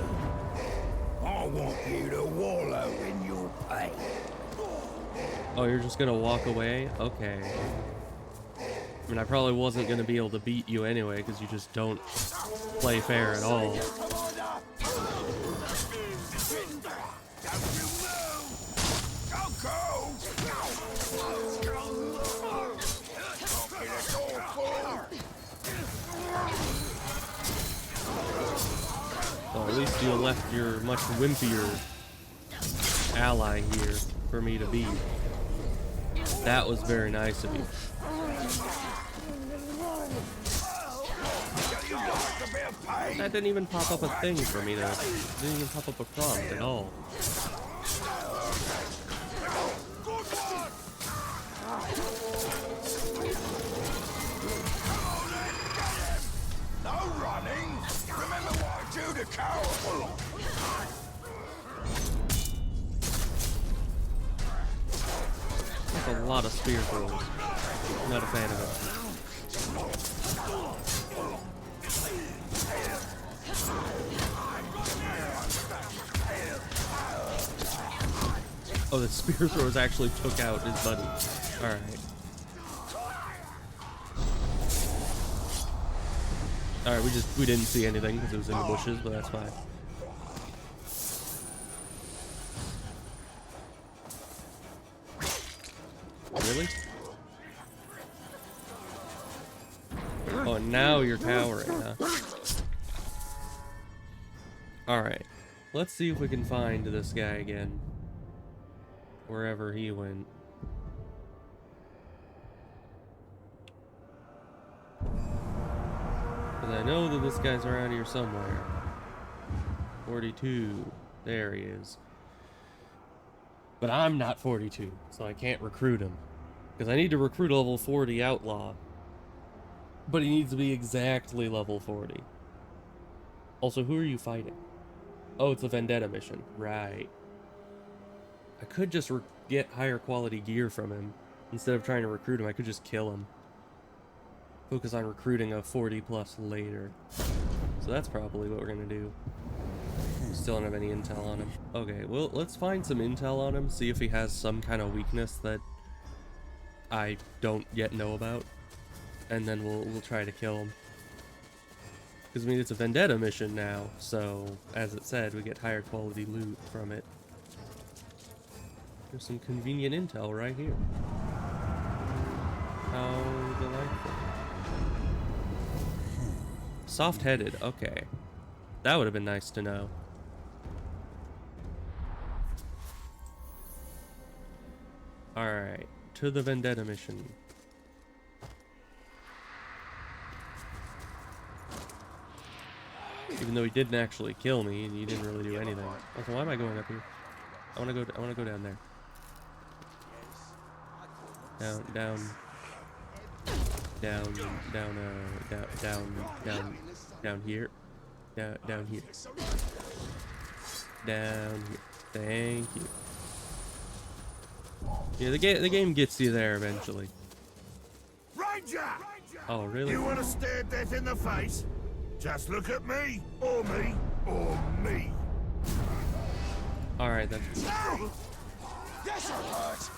I want you to wallow in your pain. Oh, you're just going to walk away? Okay. I mean, I probably wasn't going to be able to beat you anyway, because you just don't play fair at all. Well, at least you left your much wimpier ally here for me to beat. That was very nice of you. That didn't even pop up a thing for me to... Didn't even pop up a prompt at all. No running. Remember what I do to cowards. That's a lot of spear throws. Not a fan of it. Oh, the spear throws actually took out his buddy. Alright. Alright, we didn't see anything because it was in the bushes, but that's fine. Really? Oh, now you're cowering, huh? Alright. Let's see if we can find this guy again. Wherever he went. Because I know that this guy's around here somewhere. 42. There he is. But I'm not 42, so I can't recruit him. Because I need to recruit a level 40 outlaw. But he needs to be exactly level 40. Also, who are you fighting? Oh, it's a vendetta mission. Right. I could just get higher quality gear from him. Instead of trying to recruit him, I could just kill him. Focus on recruiting a 40 plus later. So that's probably what we're gonna do. Still don't have any intel on him. Okay, well, let's find some intel on him, see if he has some kind of weakness that I don't yet know about. And then we'll try to kill him. Because, I mean, it's a vendetta mission now, so, as it said, we get higher quality loot from it. There's some convenient intel right here. How delightful. Soft-headed, okay. That would have been nice to know. Alright, to the vendetta mission. Even though he didn't actually kill me, and he didn't really do anything. Okay, why am I going up here? I wanna go down there. Down here. Down here. down here. Thank you. Yeah, the game gets you there eventually. Ranger! Oh, really? You want to stare death in the face? Just look at me, or me, or me. All right then. Yes, it hurts.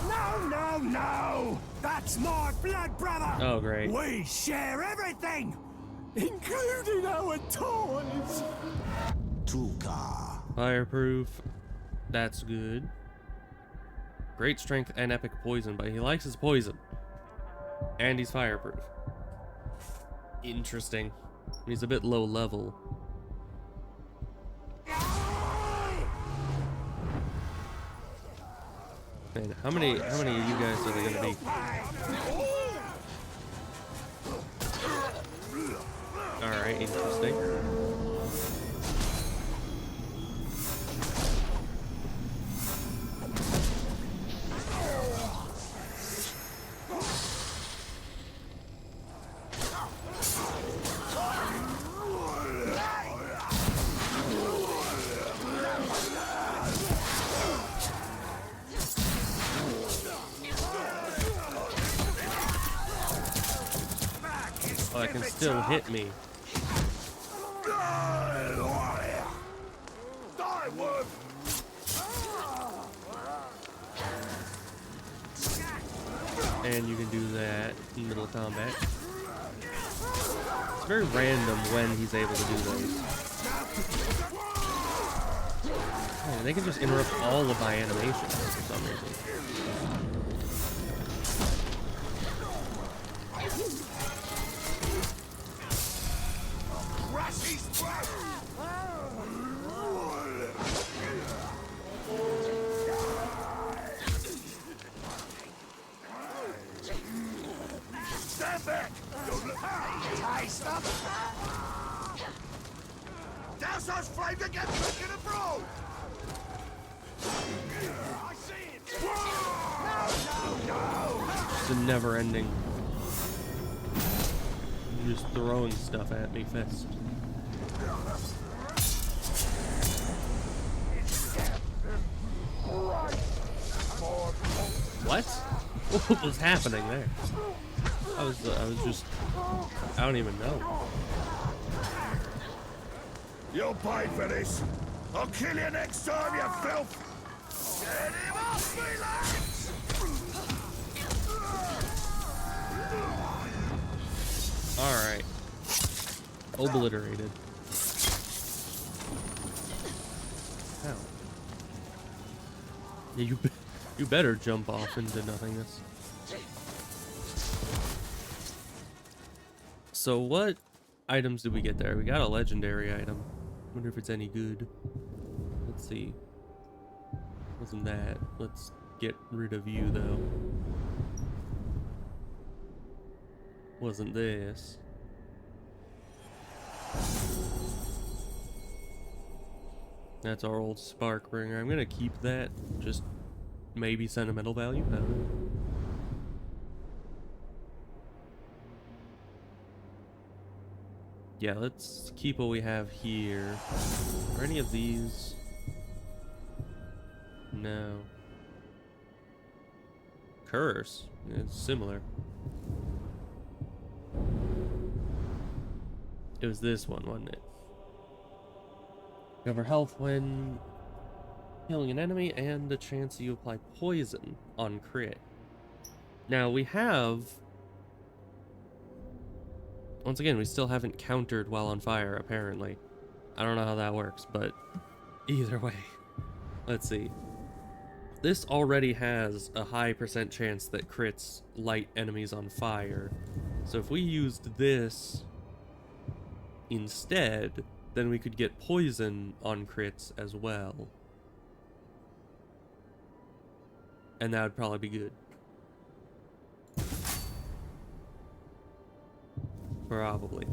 No, no, no! That's my blood brother! Oh, great. We share everything! Including our toys! Tuka. Fireproof. That's good. Great strength and epic poison, but he likes his poison. And he's fireproof. Interesting. He's a bit low level. Man, how many of you guys are there gonna be? Alright, interesting. Oh, it can still hit me. Die, worm! And you can do that in middle of combat. It's very random when he's able to do those. Oh, they can just interrupt all of my animations for some reason. Stand back! Don't look. Taste them! Douse those flames and get quick in a brawl! I see it! No! It's a never ending. You're just throwing stuff at me, fist. What? What was happening there? I was just, I don't even know. You'll pay for this! I'll kill you next time, you filth! Get him off me, lads! Alright. Obliterated. How? Yeah, you better jump off into nothingness. So what items did we get there? We got a legendary item. Wonder if it's any good. Let's see. Wasn't that? Let's get rid of you though. Wasn't this. That's our old spark bringer. I'm gonna keep that. Just maybe sentimental value. I don't know. Yeah, let's keep what we have here. Are any of these? No. Curse. It's similar. It was this one, wasn't it? Recover health when healing an enemy and a chance you apply poison on crit. Now we have... Once again, we still haven't countered while on fire, apparently. I don't know how that works, but either way. Let's see. This already has a high % chance that crits light enemies on fire. So if we used this instead, then we could get poison on crits as well. And that would probably be good. Probably.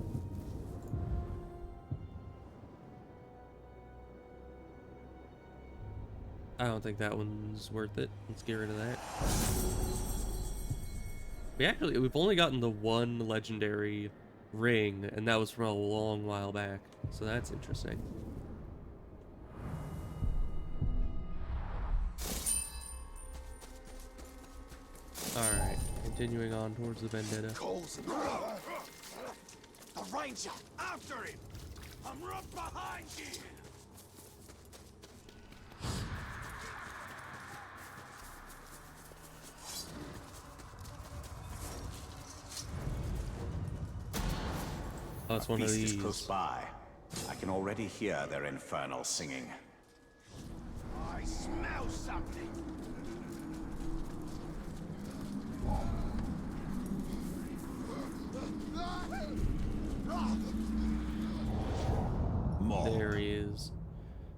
I don't think that one's worth it. Let's get rid of that. We've only gotten the one legendary ring, and that was from a long while back. So that's interesting. Alright, continuing on towards the vendetta. Coals and the ranger! After him! I'm right behind you! Oh, it's one of Beast these. is close by. I can already hear their infernal singing. I smell something! More. There he is.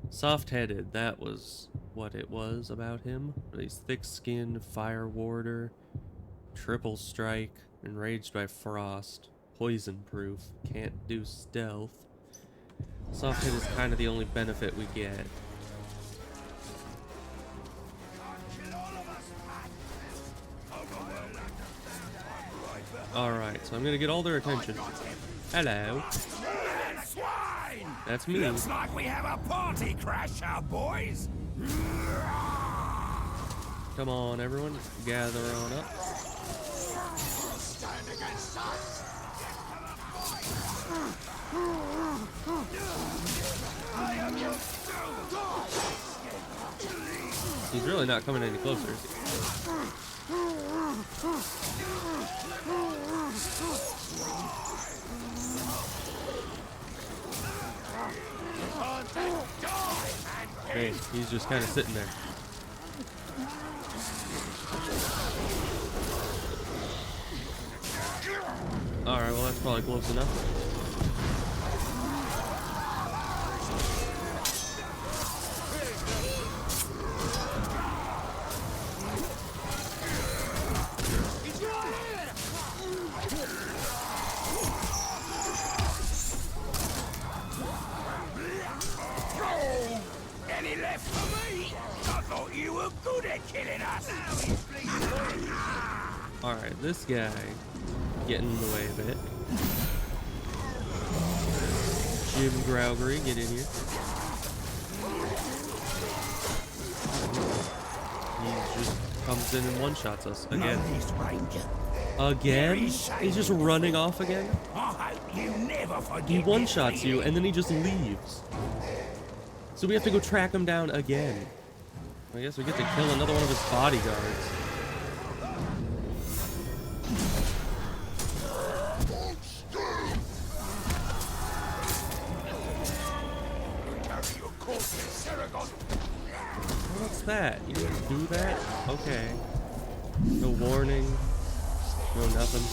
Soft-headed, that was what it was about him. He's thick-skinned, fire warder, triple strike, enraged by frost, poison-proof, can't do stealth. Soft-head is kind of the only benefit we get. Alright, so I'm gonna get all their attention. Hello. That's me. Looks like we have a party crasher, boys! Come on, everyone. Gather on up. Stand against us! I am your He's really not coming any closer, is he? Hey, he's just kind of sitting there. Alright, well that's probably close enough. Any left for me? I thought you were good at killing us! Alright, this guy getting in the way a bit. Jim Growgery, get in here. He just comes in and one-shots us again. Again? He's just running off again? I hope you never forget. He one-shots you and then he just leaves. So we have to go track him down again. I guess we get to kill another one of his bodyguards. What's that? You didn't do that? Okay. No warning. No nothing.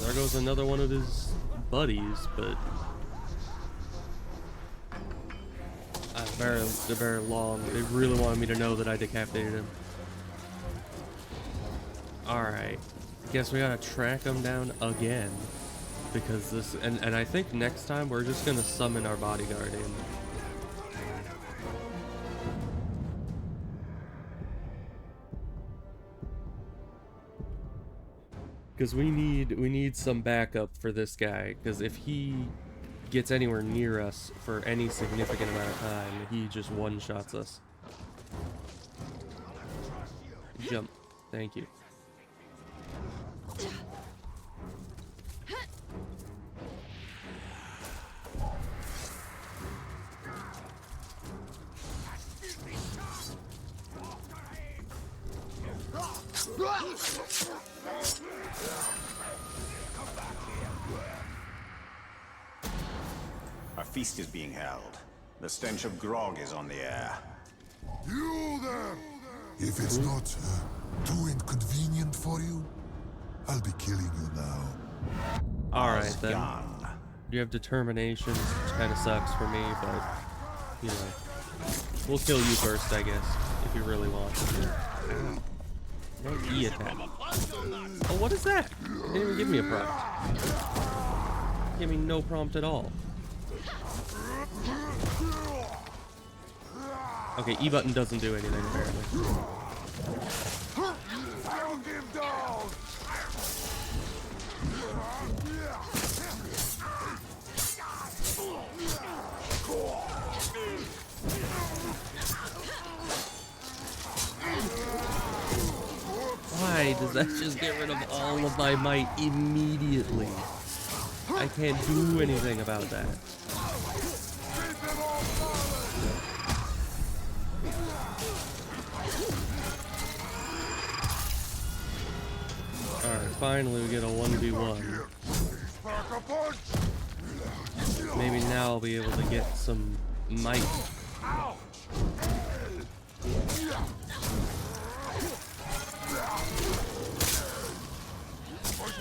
There goes another one of his buddies, but they're very long. They really wanted me to know that I decapitated him. Alright. Guess we gotta track him down again. Because this, and I think next time we're just gonna summon our bodyguard in. Because we need some backup for this guy, because if he gets anywhere near us for any significant amount of time, he just one-shots us. Jump. Thank you. A feast is being held. The stench of grog is on the air. You there! If it's not too inconvenient for you, I'll be killing you now. Alright then. Gone. You have determination, which kind of sucks for me, but, you know. We'll kill you first, I guess, if you really want to. No E attack. Oh, what is that? They didn't even give me a prompt. Give me no prompt at all. Okay, E button doesn't do anything apparently. Pound him down! Why does that just get rid of all of my might immediately? I can't do anything about that. Alright, finally we get a 1v1. Maybe now I'll be able to get some might.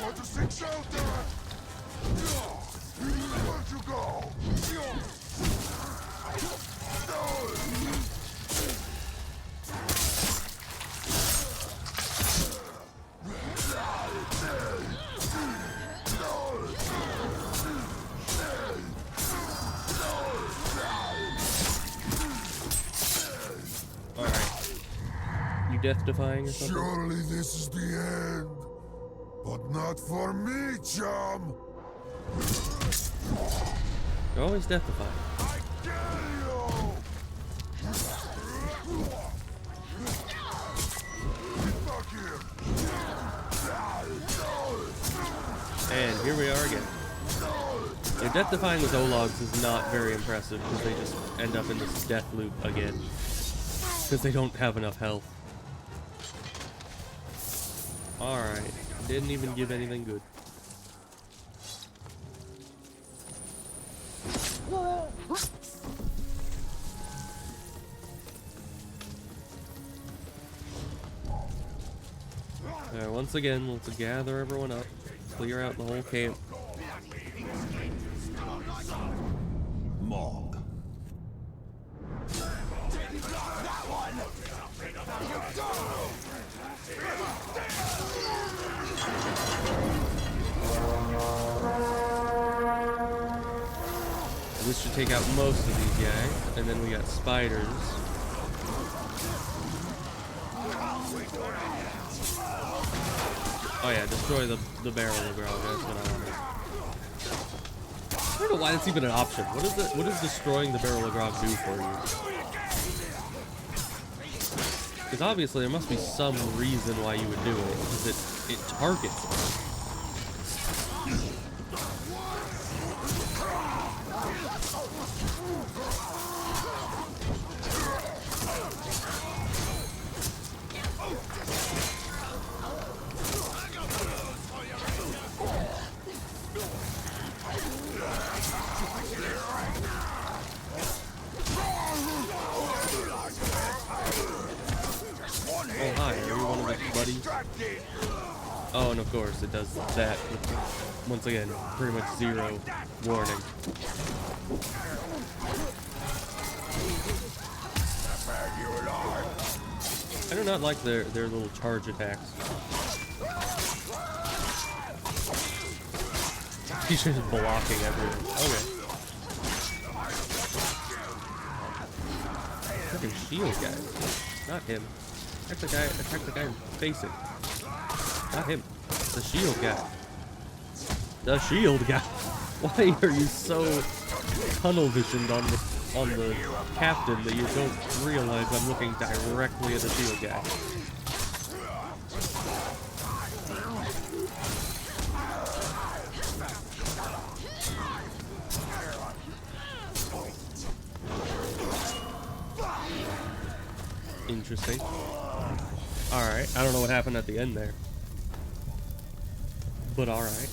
Want to seek shelter? Where'd you go? Alright. You death-defying or something? Surely this is the end. But not for me, chum! You're always death-defying. I kill you! Fuck him! And here we are again. Yeah, death-defying with O-Logs is not very impressive because they just end up in this death loop again. Because they don't have enough health. Alright. Didn't even give anything good. Alright, once again, let's gather everyone up. Clear out the whole camp. Mog. This should take out most of these guys, and then we got spiders. Oh yeah, destroy the barrel of grog. That's what I wanted. I don't know why that's even an option. What does destroying the barrel of grog do for you? Because obviously there must be some reason why you would do it, because it targets it. Oh hi, are you one of the buddies? Oh, and of course it does that with, once again, pretty much zero warning. I do not like their little charge attacks. He's just blocking everything. Okay. Fucking shield guy. Not him. Attack the guy facing. Not him. The shield guy. The shield guy. Why are you so tunnel visioned on the captain that you don't realize I'm looking directly at the shield guy? Interesting. Alright, I don't know what happened at the end there. But alright.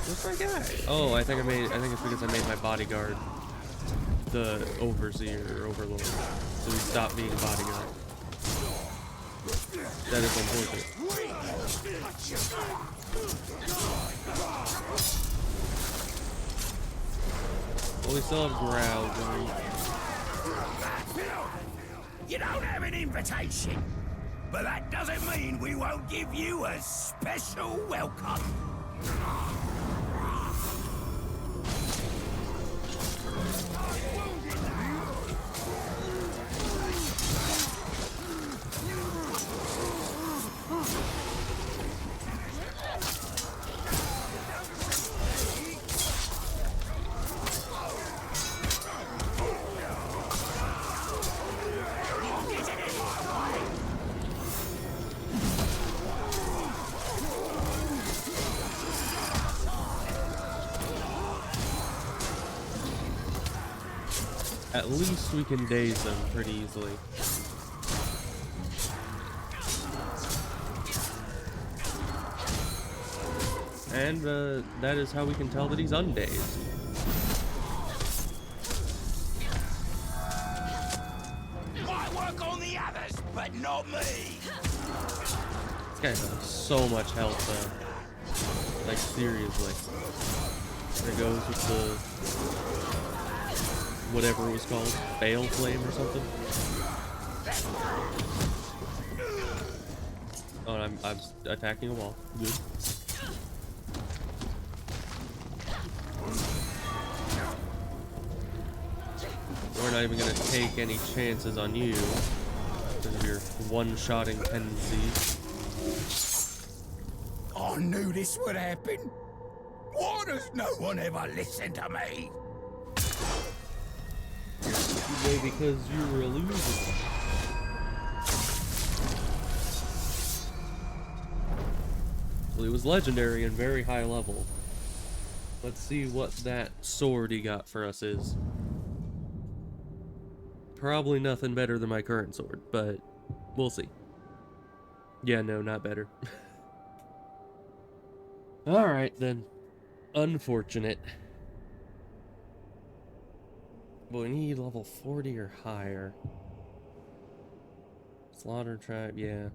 Where's my guy? Oh, I think it's because I made my bodyguard the overseer or overlord. So he stopped being a bodyguard. That is unfortunate. Well, we still have Growl going. You don't have an invitation, but that doesn't mean we won't give you a special welcome. At least we can daze them pretty easily. And that is how we can tell that he's undazed. Might work on the others, but not me. This guy has so much health though. Like seriously. There goes with the whatever it was called, Bale Flame or something. Oh, and I'm attacking a wall. Good. We're not even gonna take any chances on you because of your one-shotting tendencies. I knew this would happen. Why does no one ever listen to me? Maybe because you were a loser. Well, he was legendary and very high level. Let's see what that sword he got for us is. Probably nothing better than my current sword, but we'll see. Yeah, no, not better. Alright then. Unfortunate. But we need level 40 or higher. Slaughter tribe, yeah.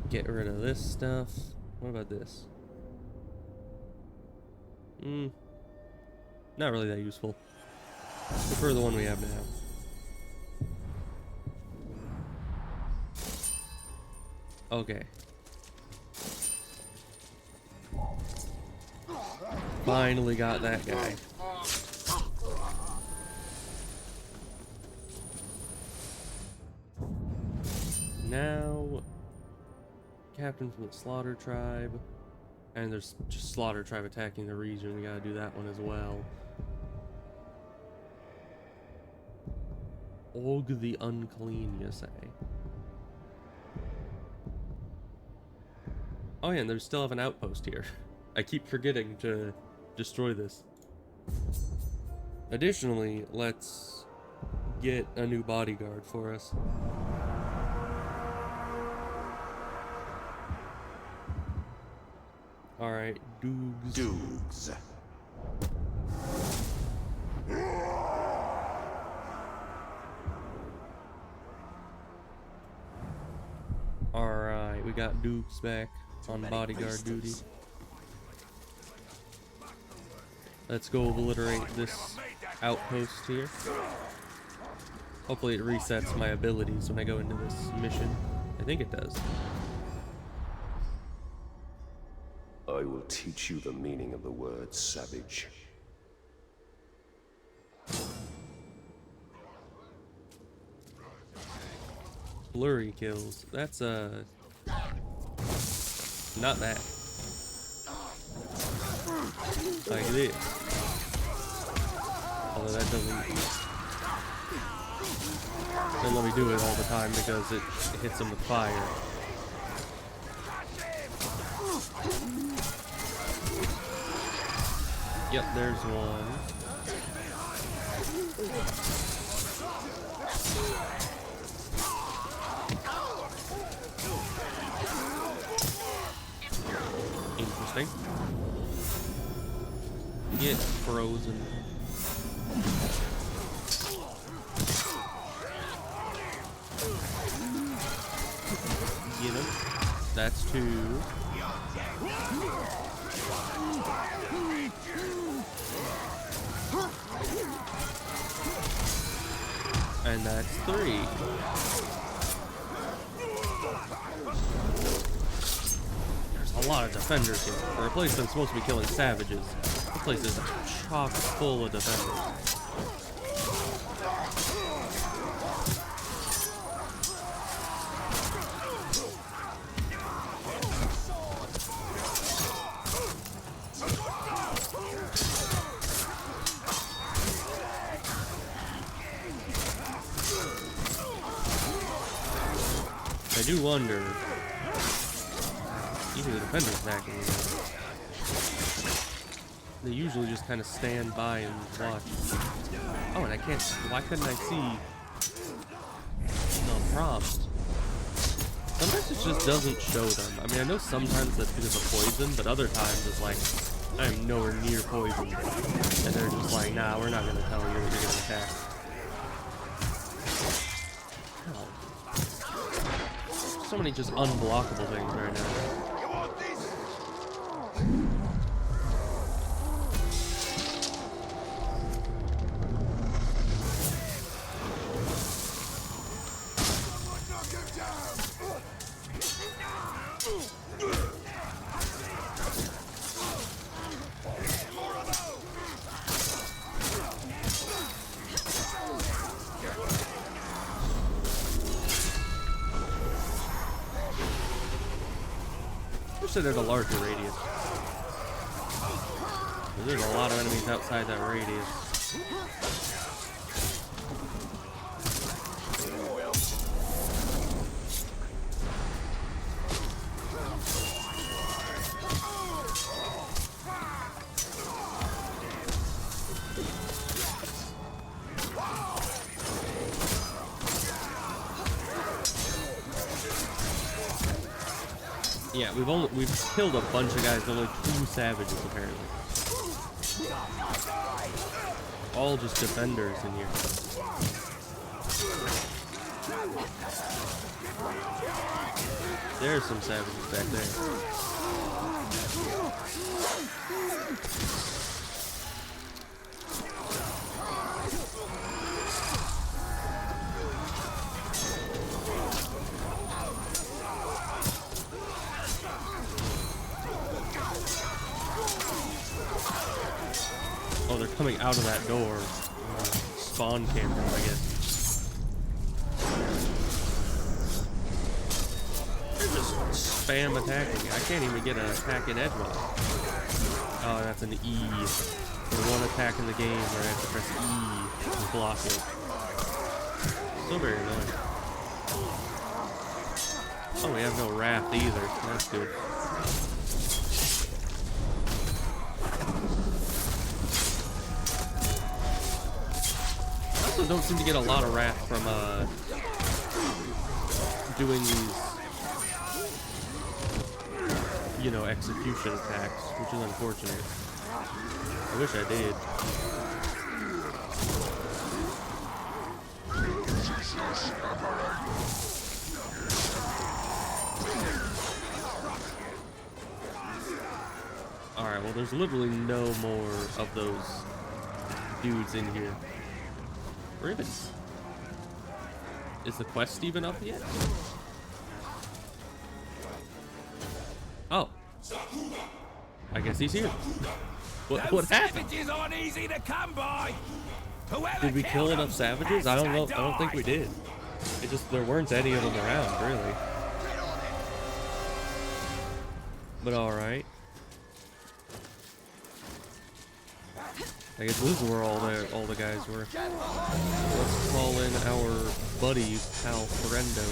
Get rid of this stuff. What about this? Not really that useful. Prefer the one we have now. Okay. Finally got that guy. Now, captain from the Slaughter tribe. And there's just Slaughter tribe attacking the region. We gotta do that one as well. Og the Unclean, you say? Oh yeah, and they still have an outpost here. I keep forgetting to destroy this. Additionally, let's get a new bodyguard for us. Alright, Doogs. Doogs. Alright, we got Doogs back on bodyguard duty. Let's go obliterate this outpost here. Hopefully it resets my abilities when I go into this mission. I think it does. I will teach you the meaning of the word savage. Blurry kills. That's not that. Like this. Although that doesn't let me do it all the time because it hits them with fire. Yep, there's one. Interesting. Get frozen. Get him. That's two. And that's 3. There's a lot of defenders here. For a place that's supposed to be killing savages, this place is chock full of defenders. I do wonder, even the defenders attacking me, they usually just kind of stand by and watch. Oh, and I can't, why couldn't I see the prompt? Sometimes it just doesn't show them. I mean, I know sometimes that's because of poison, but other times it's like, I'm nowhere near poison. And they're just like, nah, we're not going to tell you that you're going to attack. So many just unblockable things right now. At a larger radius. There's a lot of enemies outside that radius. Yeah, we've killed a bunch of guys, only 2 savages apparently. All just defenders in here. There's some savages back there. Oh, they're coming out of that door. Spawn camera, I guess. They're just spam attacking. I can't even get an attack in edgewise. Oh, that's an E. The one attack in the game where I have to press E to block it. So very annoying. Oh, we have no raft either. That's good. I also don't seem to get a lot of wrath from doing these, you know, execution attacks, which is unfortunate. I wish I did. Alright, well there's literally no more of those dudes in here. Or even... Is the quest even up yet? Oh. I guess he's here. What happened? Aren't easy to come by. Did we kill enough savages? I don't know. I don't think we did. It just, there weren't any of them around, really. But alright. I guess this is where all the guys were. Let's call in our buddy, pal friendo.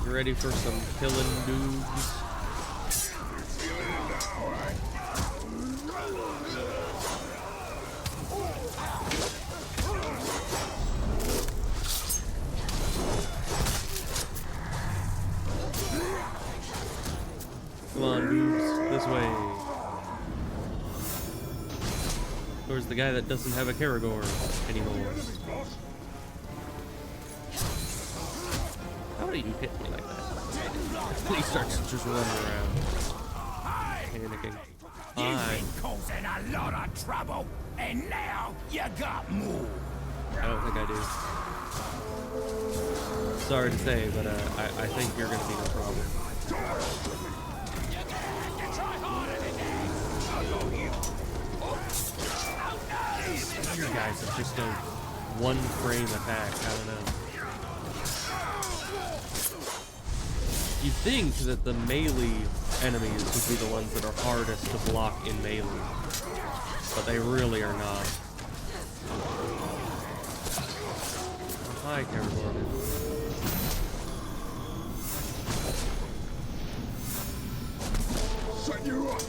You ready for some killing dudes? Come on, dudes, this way. Where's the guy that doesn't have a Karagor anymore? How do you hit me like that? He starts just running around, panicking. You've been causing a lot of trouble, and now you got more. I don't think I do. Sorry to say, but I think you're gonna be no problem. You're gonna have to try harder than that. Your guys have just a one frame attack. I don't know. You'd think that the melee enemies would be the ones that are hardest to block in melee, but they really are not. Hi, Carolina. Set you up!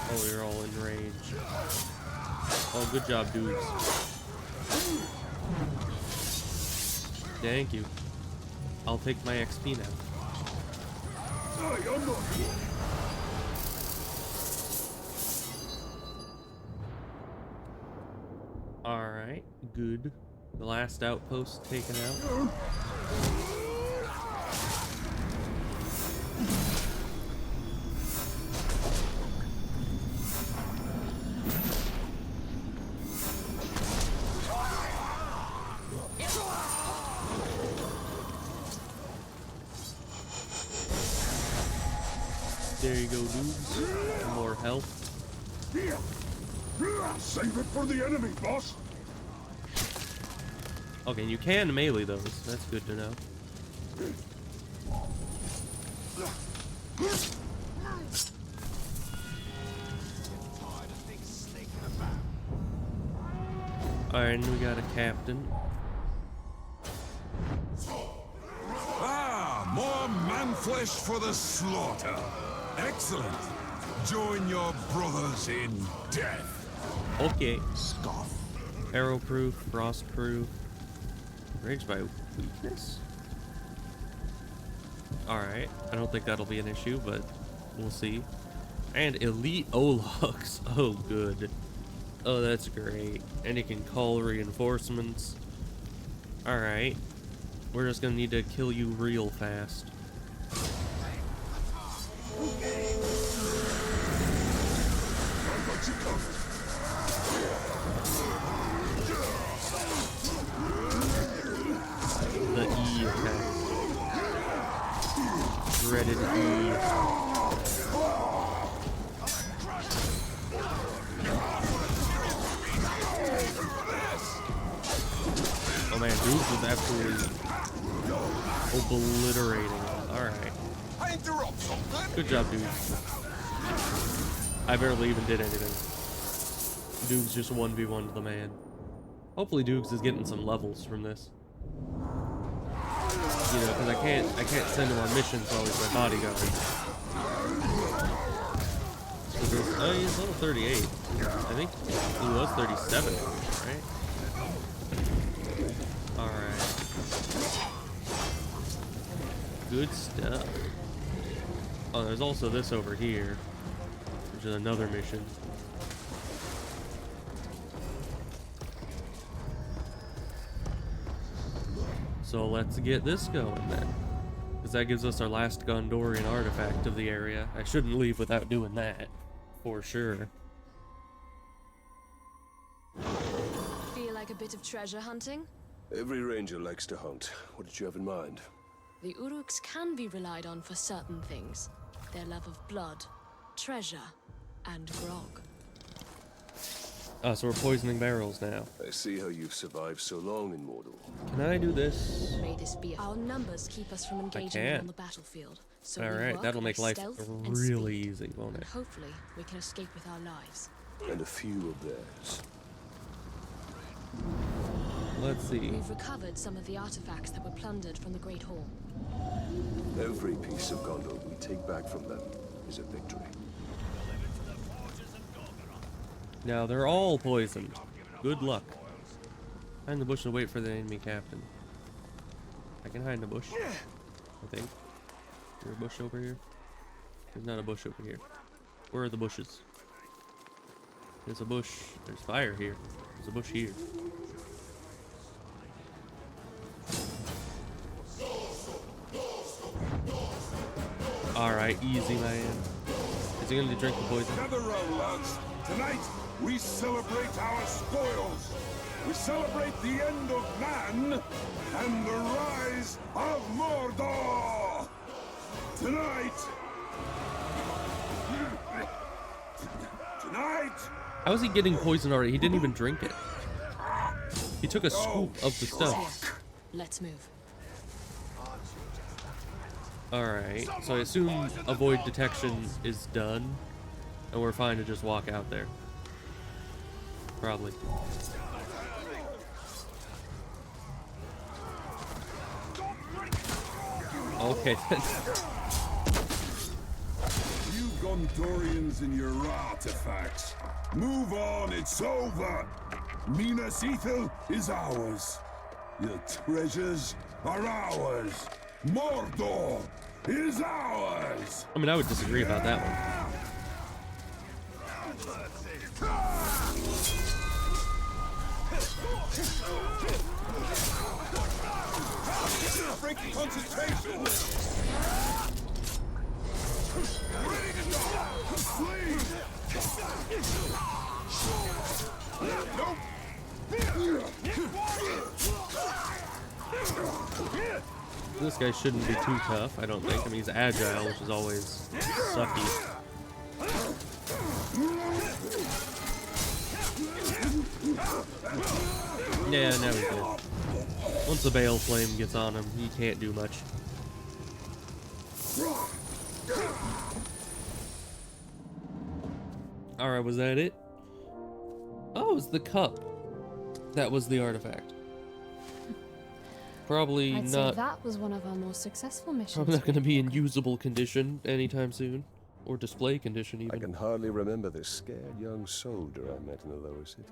Oh, you're all in range. Oh, good job, dudes. Thank you. I'll take my XP now. Hey, I'm not... Alright, good. The last outpost taken out. There you go, dudes. More health. Here! Save it for the enemy, boss! Okay, you can melee those. That's good to know. Alright, and we got a captain. Ah, more man-flesh for the slaughter. Excellent. Join your brothers in death. Okay. Scoff. Arrow-proof, frost-proof. Rage by weakness? Alright, I don't think that'll be an issue, but we'll see. And elite Olux. Oh, good. Oh, that's great. And it can call reinforcements. Alright. We're just gonna need to kill you real fast. The E attack. Dreaded E. Oh man, Dukes is absolutely obliterating. Alright. Good job, Dukes. I barely even did anything. Dukes just 1v1'd the man. Hopefully Dukes is getting some levels from this. You know, because I can't send him on missions while he's my bodyguard. Oh, he's level 38. I think he was 37, right? Alright. Good stuff. Oh, there's also this over here, which is another mission. So let's get this going then. Because that gives us our last Gondorian artifact of the area. I shouldn't leave without doing that. For sure. Feel like a bit of treasure hunting? Every ranger likes to hunt. What did you have in mind? The Uruks can be relied on for certain things. Their love of blood, treasure, and grog. Oh, so we're poisoning barrels now. I see how you've survived so long in Mordor. Can I do this? May this be our numbers keep us from engaging can. on the battlefield. So we Alright, work that'll by make life stealth and really speed. easy, won't And it? hopefully we can escape with our lives. And a few of theirs. Let's see. We've recovered some of the artifacts that were plundered from the Great Hall. Every piece of Gondor we take back from them is a victory. Now they're all poisoned. Good luck. Hide in the bush and wait for the enemy captain. I can hide in the bush. I think. Is there a bush over here? There's not a bush over here. Where are the bushes? There's a bush. There's fire here. There's a bush here. Alright, easy, man. Is he gonna drink the poison? Gather round, lads. Tonight, we celebrate our spoils. We celebrate the end of man and the rise of Mordor. Tonight. How is he getting poison already? He didn't even drink it. He took a scoop of the stuff. Let's move. Alright, so I assume avoid detection is done, and we're fine to just walk out there. Probably. Okay then. You Gondorians and your artifacts. Move on, it's over. Minas Ithil is ours. Your treasures are ours. Mordor is ours. I mean, I would disagree about that one. Break concentration. Ready to go. Please. Nope. This guy shouldn't be too tough, I don't think. I mean, he's agile, which is always sucky. Yeah, now he's good. Once the Bale Flame gets on him, he can't do much. Alright, was that it? Oh, it was the cup. That was the artifact. Probably I'd not. say that was one of our more successful missions. Probably not going to be in usable condition anytime soon. Or display condition, even. I can hardly remember this scared young soldier I met in the lower city.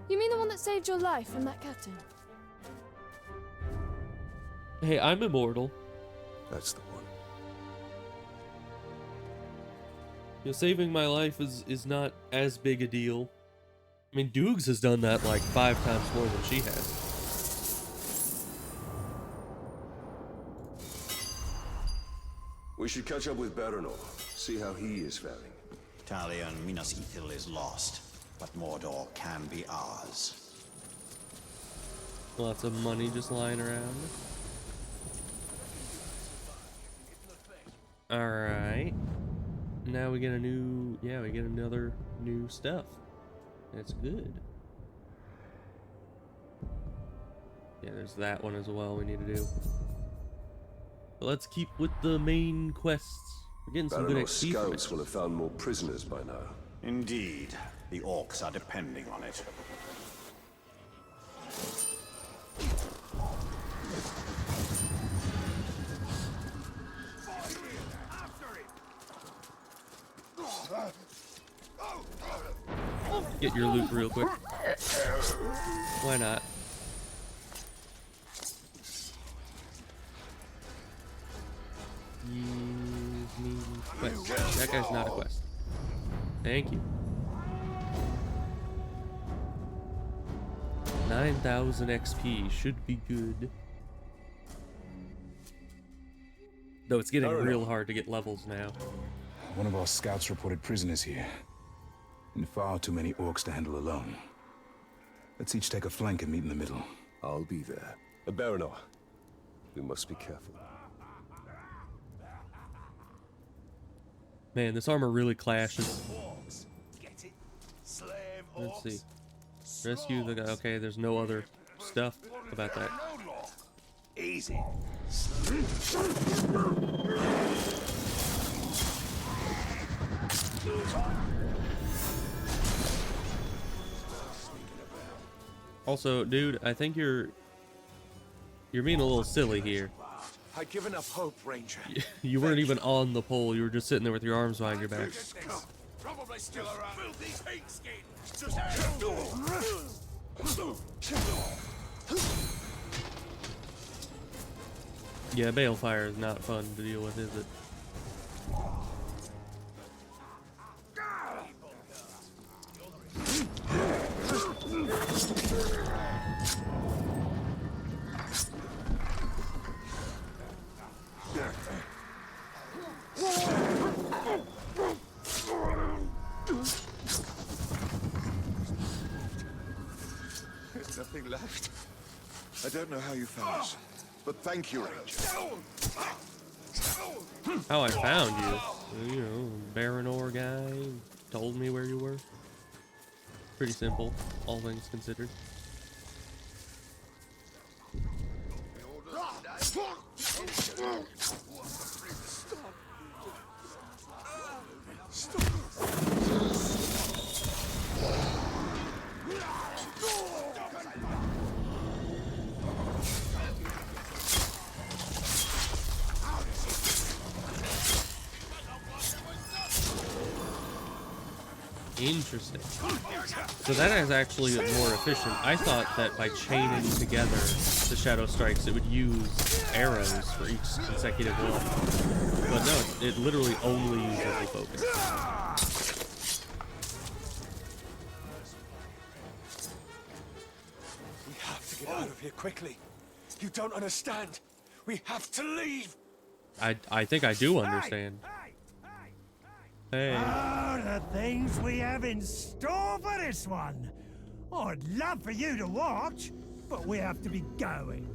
You mean the one that saved your life from that captain? Hey, I'm immortal. That's the one. You know, saving my life is not as big a deal. I mean, Dukes has done that like 5 times more than she has. We should catch up with Baranor, see how he is faring. Talia and Minas Ithil is lost, but Mordor can be ours. Lots of money just lying around. Alright. Now we get a new... Yeah, we get another new stuff. That's good. Yeah, there's that one as well we need to do. But let's keep with the main quests. We're getting some good Baranor's XP from scouts it. will have found more prisoners by now. Indeed, the orcs are depending on it. Get your loot real quick. Why not? Quest. That guy's not a quest. Thank you. 9,000 XP should be good. Though it's getting real hard to get levels now. One of our scouts reported prisoners here. And far too many orcs to handle alone. Let's each take a flank and meet in the middle. I'll be there. Baranor, we must be careful. Man, this armor really clashes. Let's see. Rescue the guy. Okay, there's no other stuff about that. Easy. Also, dude, I think you're being a little silly here. I'd given up hope, Ranger. You weren't even on the pole. You were just sitting there with your arms behind your back. Probably still around. Yeah, balefire is not fun to deal with, is it? I don't know how you found us, but thank you, Ranger. How I found you? You know, Baronor guy told me where you were. Pretty simple, all things considered. Interesting. So that is actually more efficient. I thought that by chaining together the Shadow Strikes, it would use arrows for each consecutive one. But no, it literally only uses the focus. We have to get out of here quickly. You don't understand. We have to leave. I think I do understand. Hey. Oh, the things we have in store for this one. I'd love for you to watch, but we have to be going.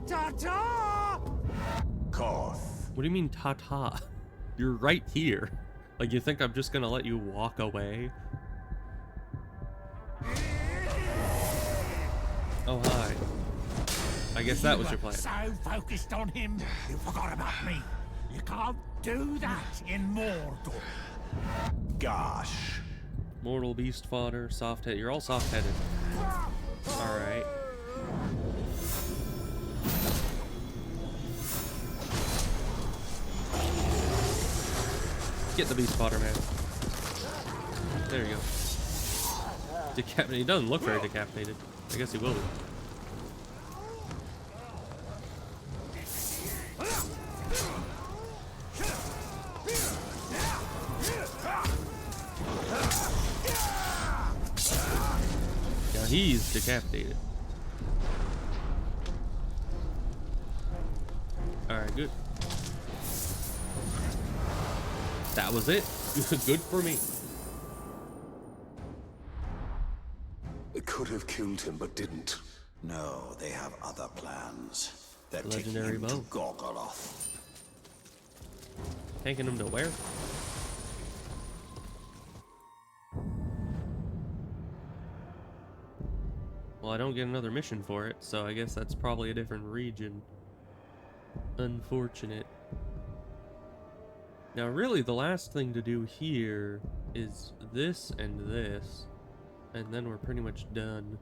Ta-ta! Koth. What do you mean, ta-ta? You're right here. Like, you think I'm just gonna let you walk away? Oh, hi. I guess that was your plan. So focused on him, you forgot about me. You can't do that in Mordor. Gosh. Mortal beast fodder, soft-headed. You're all soft-headed. Alright. Get the beast fodder, man. There you go. Decapitated. He doesn't look very decapitated. I guess he will be. Now he's decapitated. Alright, good. That was it. Good for me. They could have killed him, but didn't. No, they have other plans. They're Legendary taking him bow. to Gorgoroth. Taking him to where? Well, I don't get another mission for it, so I guess that's probably a different region. Unfortunate. Now, really, the last thing to do here is this and this, and then we're pretty much done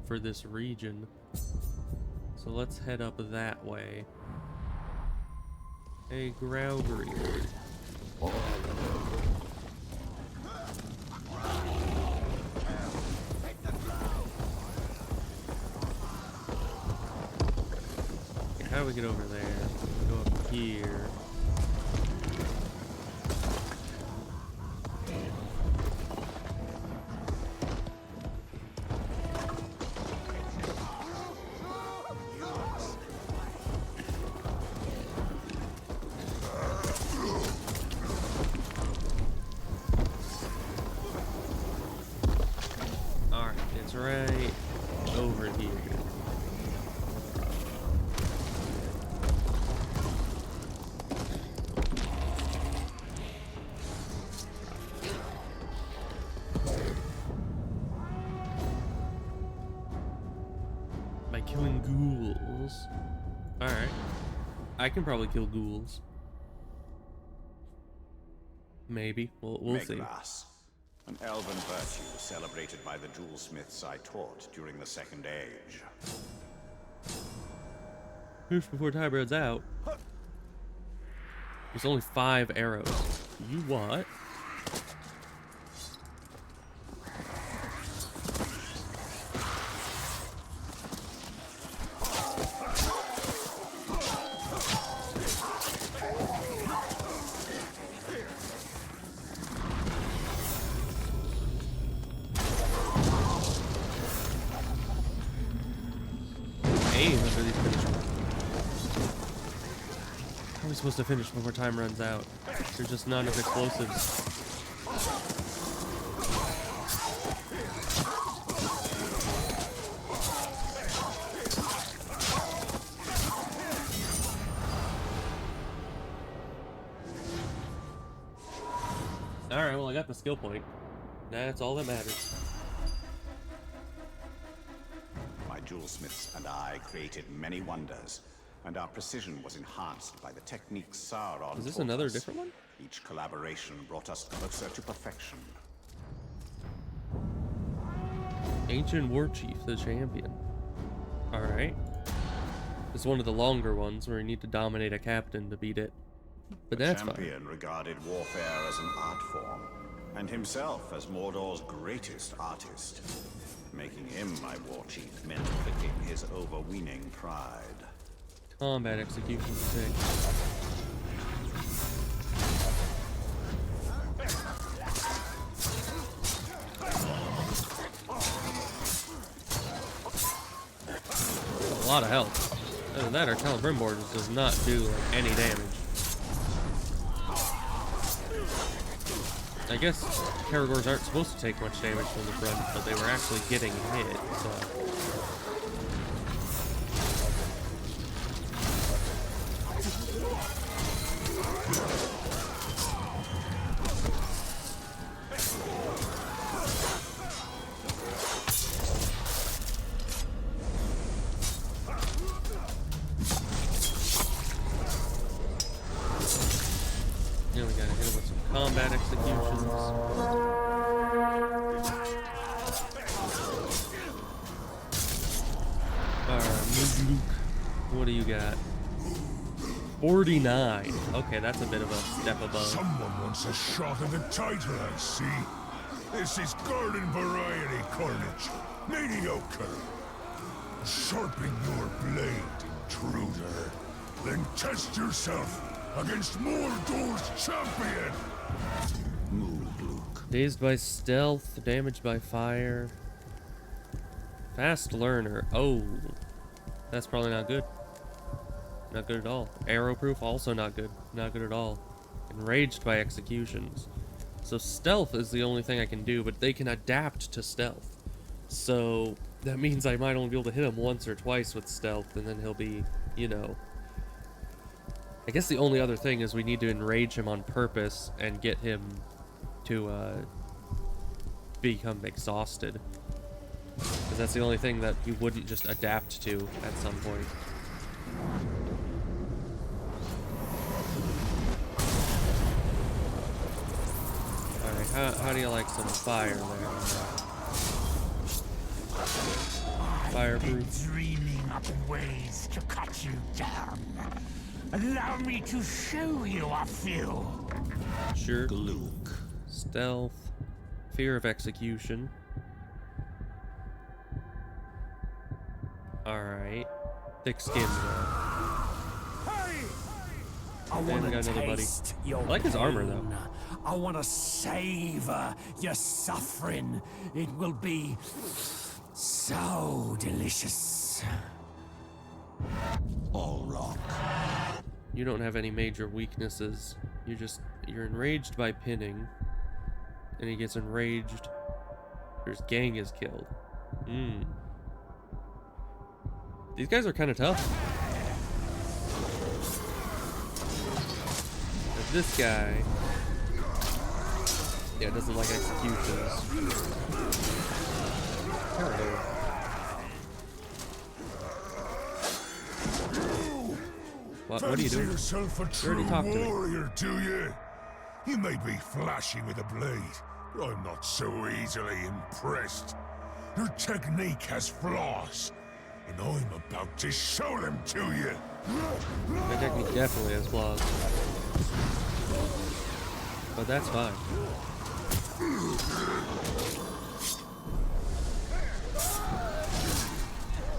for this region. So let's head up that way. A Growgery. How do we get over there? Go up here. Alright, it's right over here. By killing ghouls. Alright. I can probably kill ghouls. Maybe. We'll see. Meglass, an elven virtue celebrated by the jewelsmiths I taught during the Second Age. First before time runs out. There's only 5 arrows. You what? Under these punishments. How are we supposed to finish before time runs out? There's just not enough explosives. Alright, well I got the skill point. That's all that matters. My jewelsmiths and I created many wonders, and our precision was enhanced by the techniques Sauron Is this taught another us. different one? Each collaboration brought us closer to perfection. Ancient War Chief, the champion. Alright. It's one of the longer ones where you need to dominate a captain to beat it. But that's fine. The champion regarded warfare as an art form, and himself as Mordor's greatest artist. Making him my war chief meant flicking his overweening pride. Combat execution sick. A lot of health. Other than that, our Celebrimbor just does not do like any damage. I guess Caragors aren't supposed to take much damage from the front, but they were actually getting hit, so... Yeah, we gotta hit him with some combat executions. Alright, Luke, what do you got? 49. Okay, that's a bit of a step above. Someone wants a shot at the title, I see. This is garden variety carnage. Mediocre. Sharpen your blade, intruder. Then test yourself against Mordor's champion. Move, Luke. Dazed by stealth, damaged by fire. Fast learner. Oh, that's probably not good. Not good at all. Arrow proof, also not good. Not good at all. Enraged by executions. So stealth is the only thing I can do, but they can adapt to stealth. So that means I might only be able to hit him once or twice with stealth, and then he'll be, you know... I guess the only other thing is we need to enrage him on purpose and get him to become exhausted. Because that's the only thing that he wouldn't just adapt to at some point. Alright, how do you like some fire there? Fireproof. Dreaming up ways to cut you down. Allow me to show you a few. Sure. Luke. Stealth. Fear of execution. Alright. Thick skin though. I And want we to got another buddy. taste your I like his armor though. pain. I want to savor your suffering. It will be so delicious. All wrong. You don't have any major weaknesses. You're enraged by pinning. And he gets enraged. His gang is killed. These guys are kind of tough. But this guy... yeah, doesn't like executions. Hello. What are you doing? Yourself a You true already talked to me. warrior, do you? You may be flashy with a blade, but I'm not so easily impressed. Your technique has flaws, and I'm about to show them to you. My technique definitely has flaws. But that's fine.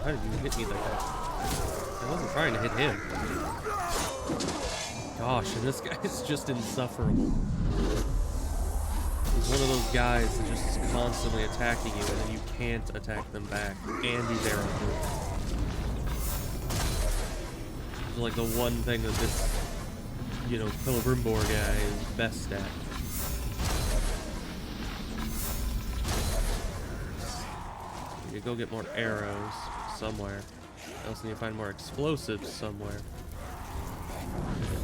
How did you hit me like that? I wasn't trying to hit him. Gosh, and this guy is just insufferable. He's one of those guys that just is constantly attacking you, and then you can't attack them back. And he's arrow proof. It's like the one thing that this, you know, Celebrimbor guy is best at. You go get more arrows somewhere. I also need to find more explosives somewhere.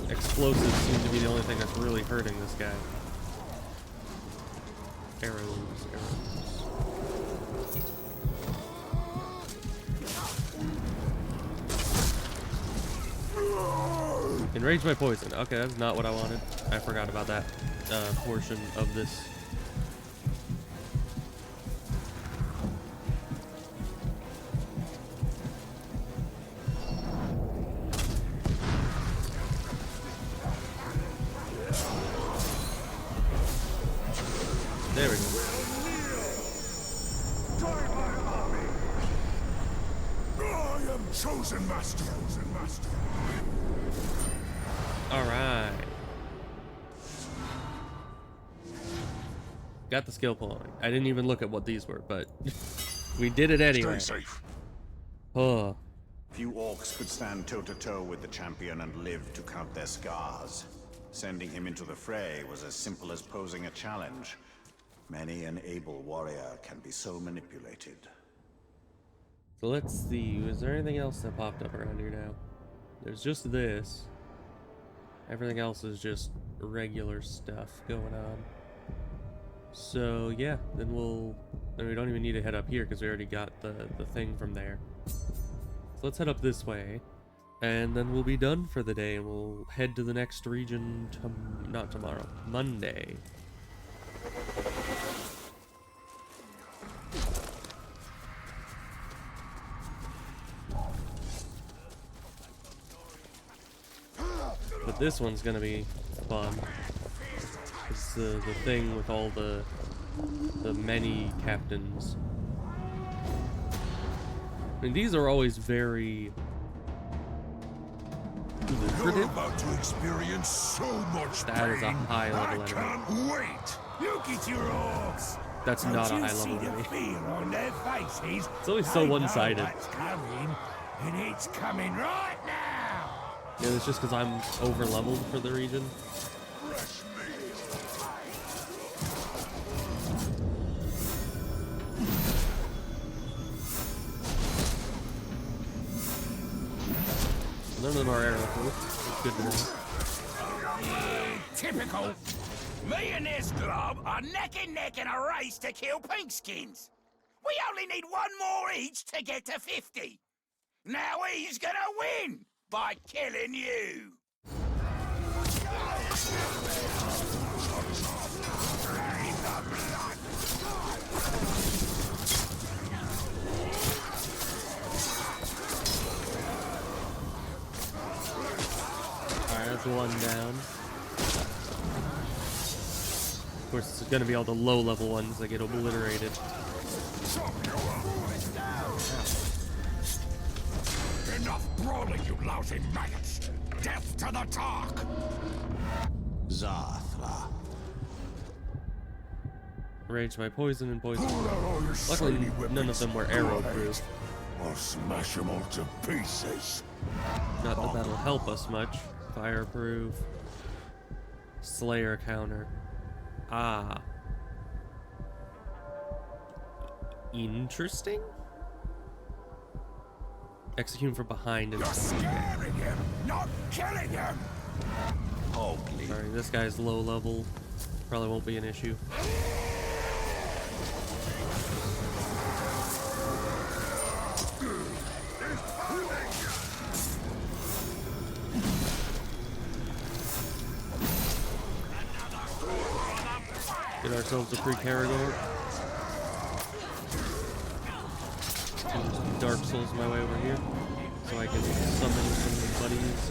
Explosives seem to be the only thing that's really hurting this guy. Arrows, arrows. Enrage my poison. Okay, that's not what I wanted. I forgot about that portion of this. There we go. I am chosen master. Alright. Got the skill point. I didn't even look at what these were, but we did it anyway. Stay safe. Oh. Few orcs could stand toe-to-toe with the champion and live to count their scars. Sending him into the fray was as simple as posing a challenge. Many an able warrior can be so manipulated. So let's see. Is there anything else that popped up around here now? There's just this. Everything else is just regular stuff going on. So yeah, then we don't even need to head up here because we already got the thing from there. So let's head up this way, and then we'll be done for the day, and we'll head to the next region not tomorrow, Monday. But this one's gonna be fun. It's the thing with all the many captains. I mean, these are always very You're lucrative. about to experience so much That is a pain. high level I enemy. can't wait. Look at your orcs. That's Don't not a you high see level the enemy. fear on their faces? It's always so They know one-sided. what's coming, and it's coming right now. Yeah, it's just because I'm over leveled for the region. None of them are arrow proof. Good to know. Typical. Me and this glob are neck and neck in a race to kill pinkskins. We only need one more each to get to 50. Now he's gonna win by killing you. Alright, that's one down. Of course, it's gonna be all the low level ones that get obliterated. Enough brawling, you lousy maggots. Death to the Tark. Zathra. Rage my poison and poison. Pull out all your Luckily, shiny none of weapons. them were arrow proof. I'll smash them all to pieces. Not that that'll help us much. Fireproof. Slayer counter. Ah. Interesting? Execute from behind and You're scaring him, not killing him. Ugly. sorry, this guy's low level. Probably won't be an issue. Get ourselves a pre-Caragor. Some Dark Souls my way over here, so I can summon some buddies.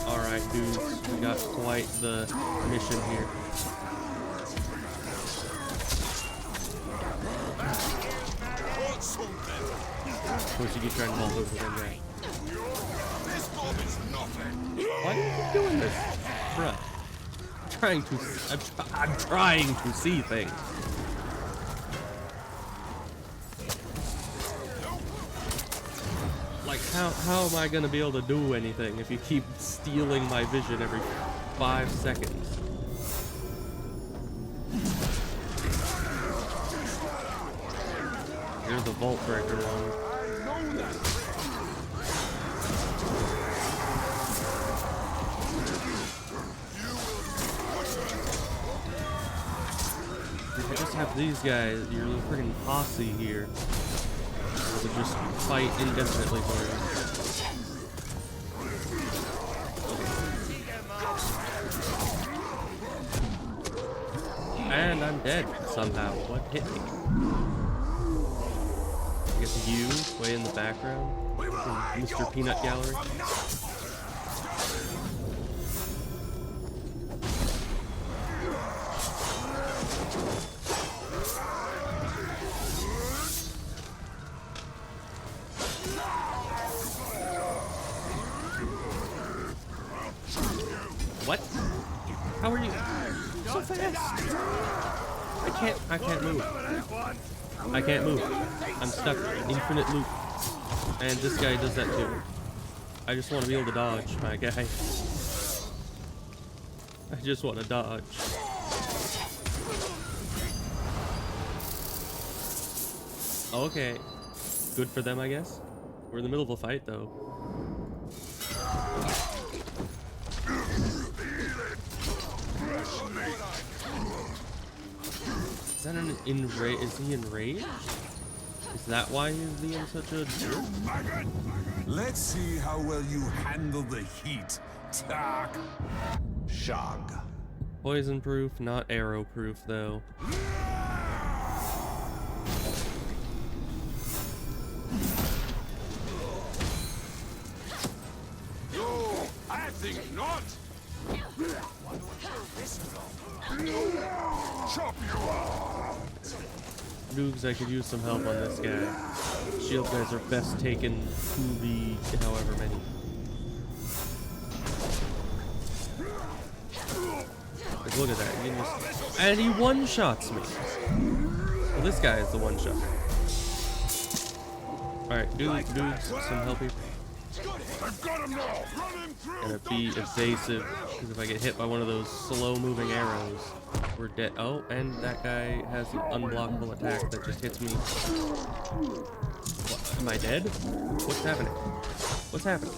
Alright, dudes, we got quite the mission here. Of course, you keep trying to hold over the guy. Why do you keep doing this? Bruh. I'm trying to see things. Like, how am I gonna be able to do anything if you keep stealing my vision every 5 seconds? Here's the Vault Breaker one. have these guys, your little freaking posse here, that just fight indefinitely for you. And I'm dead somehow. What hit me? I guess you, way in the background, Mr. Peanut Gallery. What? How are you so fast? I can't move. I can't move. I'm stuck. Infinite loop. And this guy does that too. I just want to be able to dodge, my guy. I just want to dodge. Okay. Good for them, I guess. We're in the middle of a fight, though. Is that an enrage? Is he enraged? Is that why he's being such a jerk? Let's see how well you handle the heat, Tak. Shog. Poison proof, not arrow proof, though. No, I think not. Chop you off. Dukes, I could use some help on this guy. Shield guys are best taken 2v however many. Like, look at that. You can just... And he one-shots me. Well, this guy is the one-shot. Alright, dudes, some help here. I've got him now. Run him through. Gonna be evasive, because if I get hit by one of those slow-moving arrows, we're dead. Oh, and that guy has an unblockable attack that just hits me. What, am I dead? What's happening? What's happening?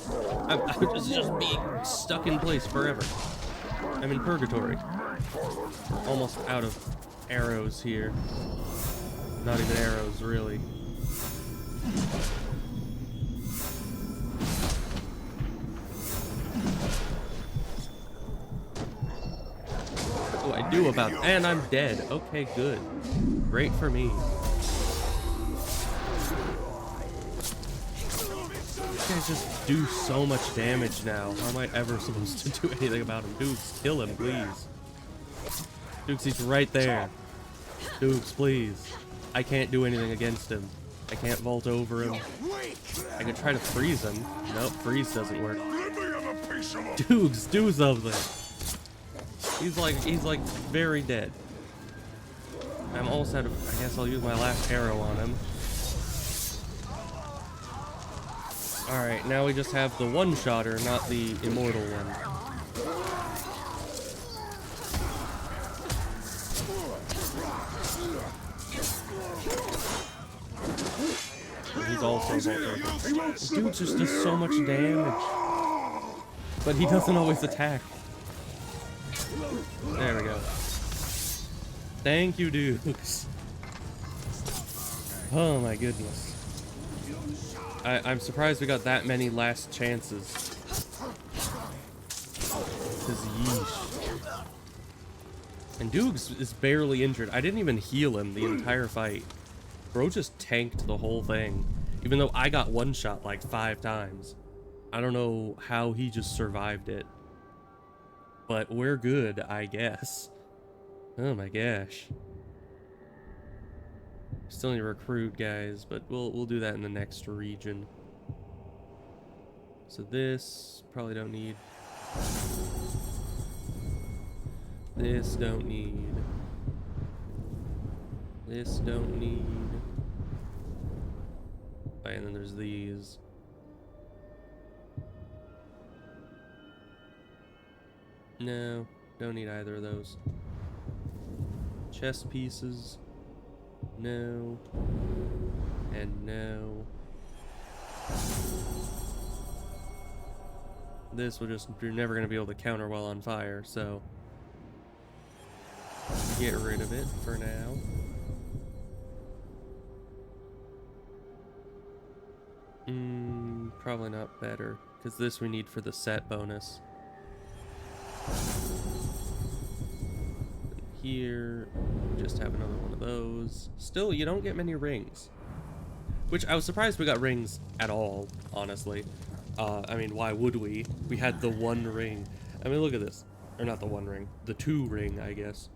I'm just being stuck in place forever. I'm in purgatory. Almost out of arrows here. Not even arrows, really. What do I do about... And I'm dead. Okay, good. Great for me. These guys just do so much damage now. How am I ever supposed to do anything about him? Dukes, kill him, please. Dukes, he's right there. Dukes, please. I can't do anything against him. I can't vault over him. I could try to freeze him. Nope, freeze doesn't work. Dukes, do something. He's like very dead. I'm almost out of... I guess I'll use my last arrow on him. Alright, now we just have the one-shotter, not the immortal one. He's also vault. This dude just does so much damage. But he doesn't always attack. There we go. Thank you, Dukes. Oh my goodness. I'm surprised we got that many last chances. Cause yeesh. And Dukes is barely injured. I didn't even heal him the entire fight. Bro just tanked the whole thing. Even though I got one shot like 5 times. I don't know how he just survived it. But we're good, I guess. Oh my gosh. Still need to recruit guys, but we'll do that in the next region. So this probably don't need. This don't need. This don't need. Oh, and then there's these. No, don't need either of those. Chess pieces. No. And no. This will just... You're never going to be able to counter while on fire, so... Get rid of it for now. probably not better, because this we need for the set bonus. Here, just have another one of those. Still, you don't get many rings. Which, I was surprised we got rings at all, honestly. I mean, why would we? We had the one ring. I mean, look at this. Or not the one ring. The two ring, I guess.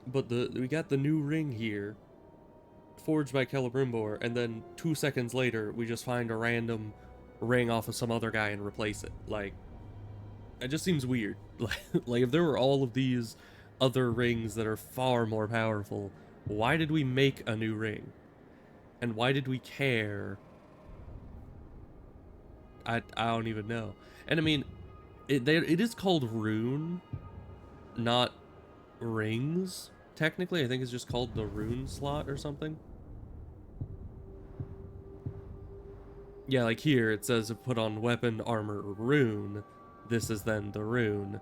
But we got the new ring here. Forged by Celebrimbor, and then 2 seconds later, we just find a random ring off of some other guy and replace it. Like, it just seems weird. Like, if there were all of these other rings that are far more powerful, why did we make a new ring? And why did we care? I don't even know. And I mean, it is called rune, not rings. Technically, I think it's just called the rune slot or something. Yeah, like here it says put on weapon, armor, or rune. This is then the rune.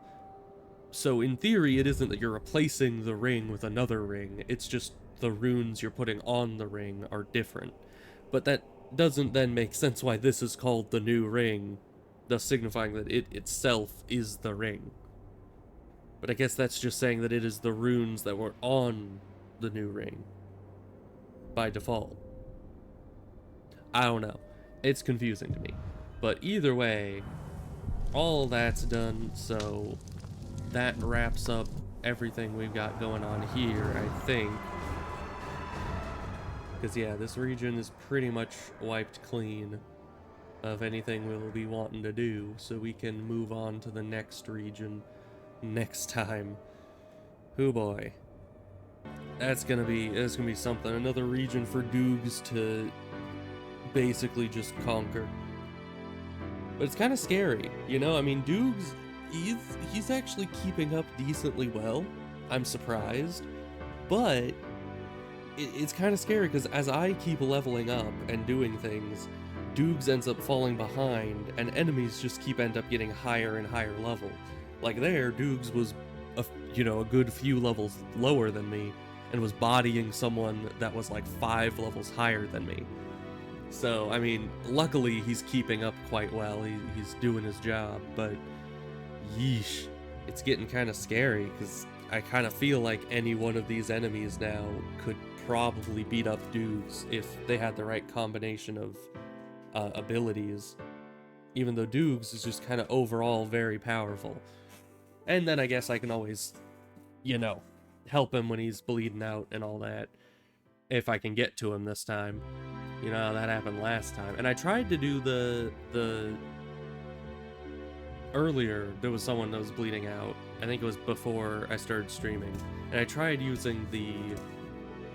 So in theory, it isn't that you're replacing the ring with another ring. It's just the runes you're putting on the ring are different. But that doesn't then make sense why this is called the new ring, thus signifying that it itself is the ring. But I guess that's just saying that it is the runes that were on the new ring by default. I don't know. It's confusing to me. But either way, all that's done, so that wraps up everything we've got going on here, I think. Because, yeah, this region is pretty much wiped clean of anything we'll be wanting to do, so we can move on to the next region next time. Oh boy. That's gonna be something. Another region for Doogs to basically just conquer. But it's kind of scary, you know? I mean, Doogs, he's actually keeping up decently well. I'm surprised. But it's kind of scary because as I keep leveling up and doing things, Doogs ends up falling behind, and enemies just end up getting higher and higher level. Like there, Doogs was, a good few levels lower than me, and was bodying someone that was like 5 levels higher than me. So, I mean, luckily he's keeping up quite well. He's doing his job, but yeesh, it's getting kind of scary because I kind of feel like any one of these enemies now could probably beat up Doogs if they had the right combination of abilities. Even though Doogs is just kind of overall very powerful. And then I guess I can always, help him when he's bleeding out and all that. If I can get to him this time. You know how that happened last time. And I tried to do the earlier, there was someone that was bleeding out. I think it was before I started streaming. And I tried using the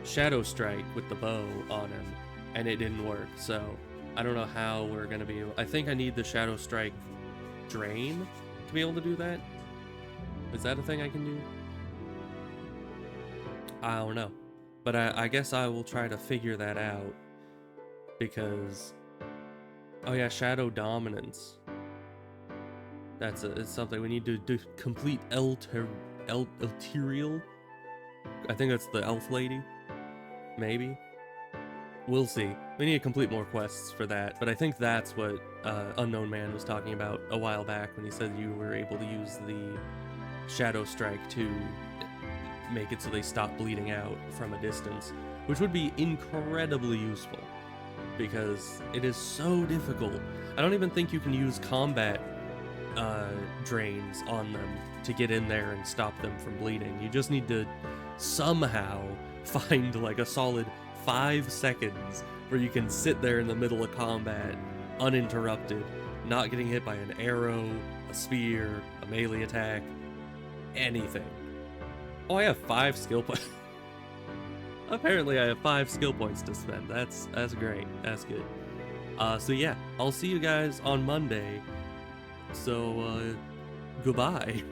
Shadow Strike with the bow on him, and it didn't work. So I don't know how we're gonna be able, I think I need the Shadow Strike Drain to be able to do that. Is that a thing I can do? I don't know. But I guess I will try to figure that out. Because, oh yeah, Shadow Dominance. It's something we need to do. Complete Elterial. I think that's the elf lady. Maybe. We'll see. We need to complete more quests for that. But I think that's what Unknown Man was talking about a while back when he said you were able to use the Shadow Strike to make it so they stop bleeding out from a distance, which would be incredibly useful because it is so difficult. I don't even think you can use combat drains on them to get in there and stop them from bleeding. You just need to somehow find like a solid 5 seconds where you can sit there in the middle of combat uninterrupted, not getting hit by an arrow, a spear, a melee attack, anything. Oh, I have 5 skill points. Apparently I have 5 skill points to spend. That's great. That's good. So yeah, I'll see you guys on Monday. So, goodbye.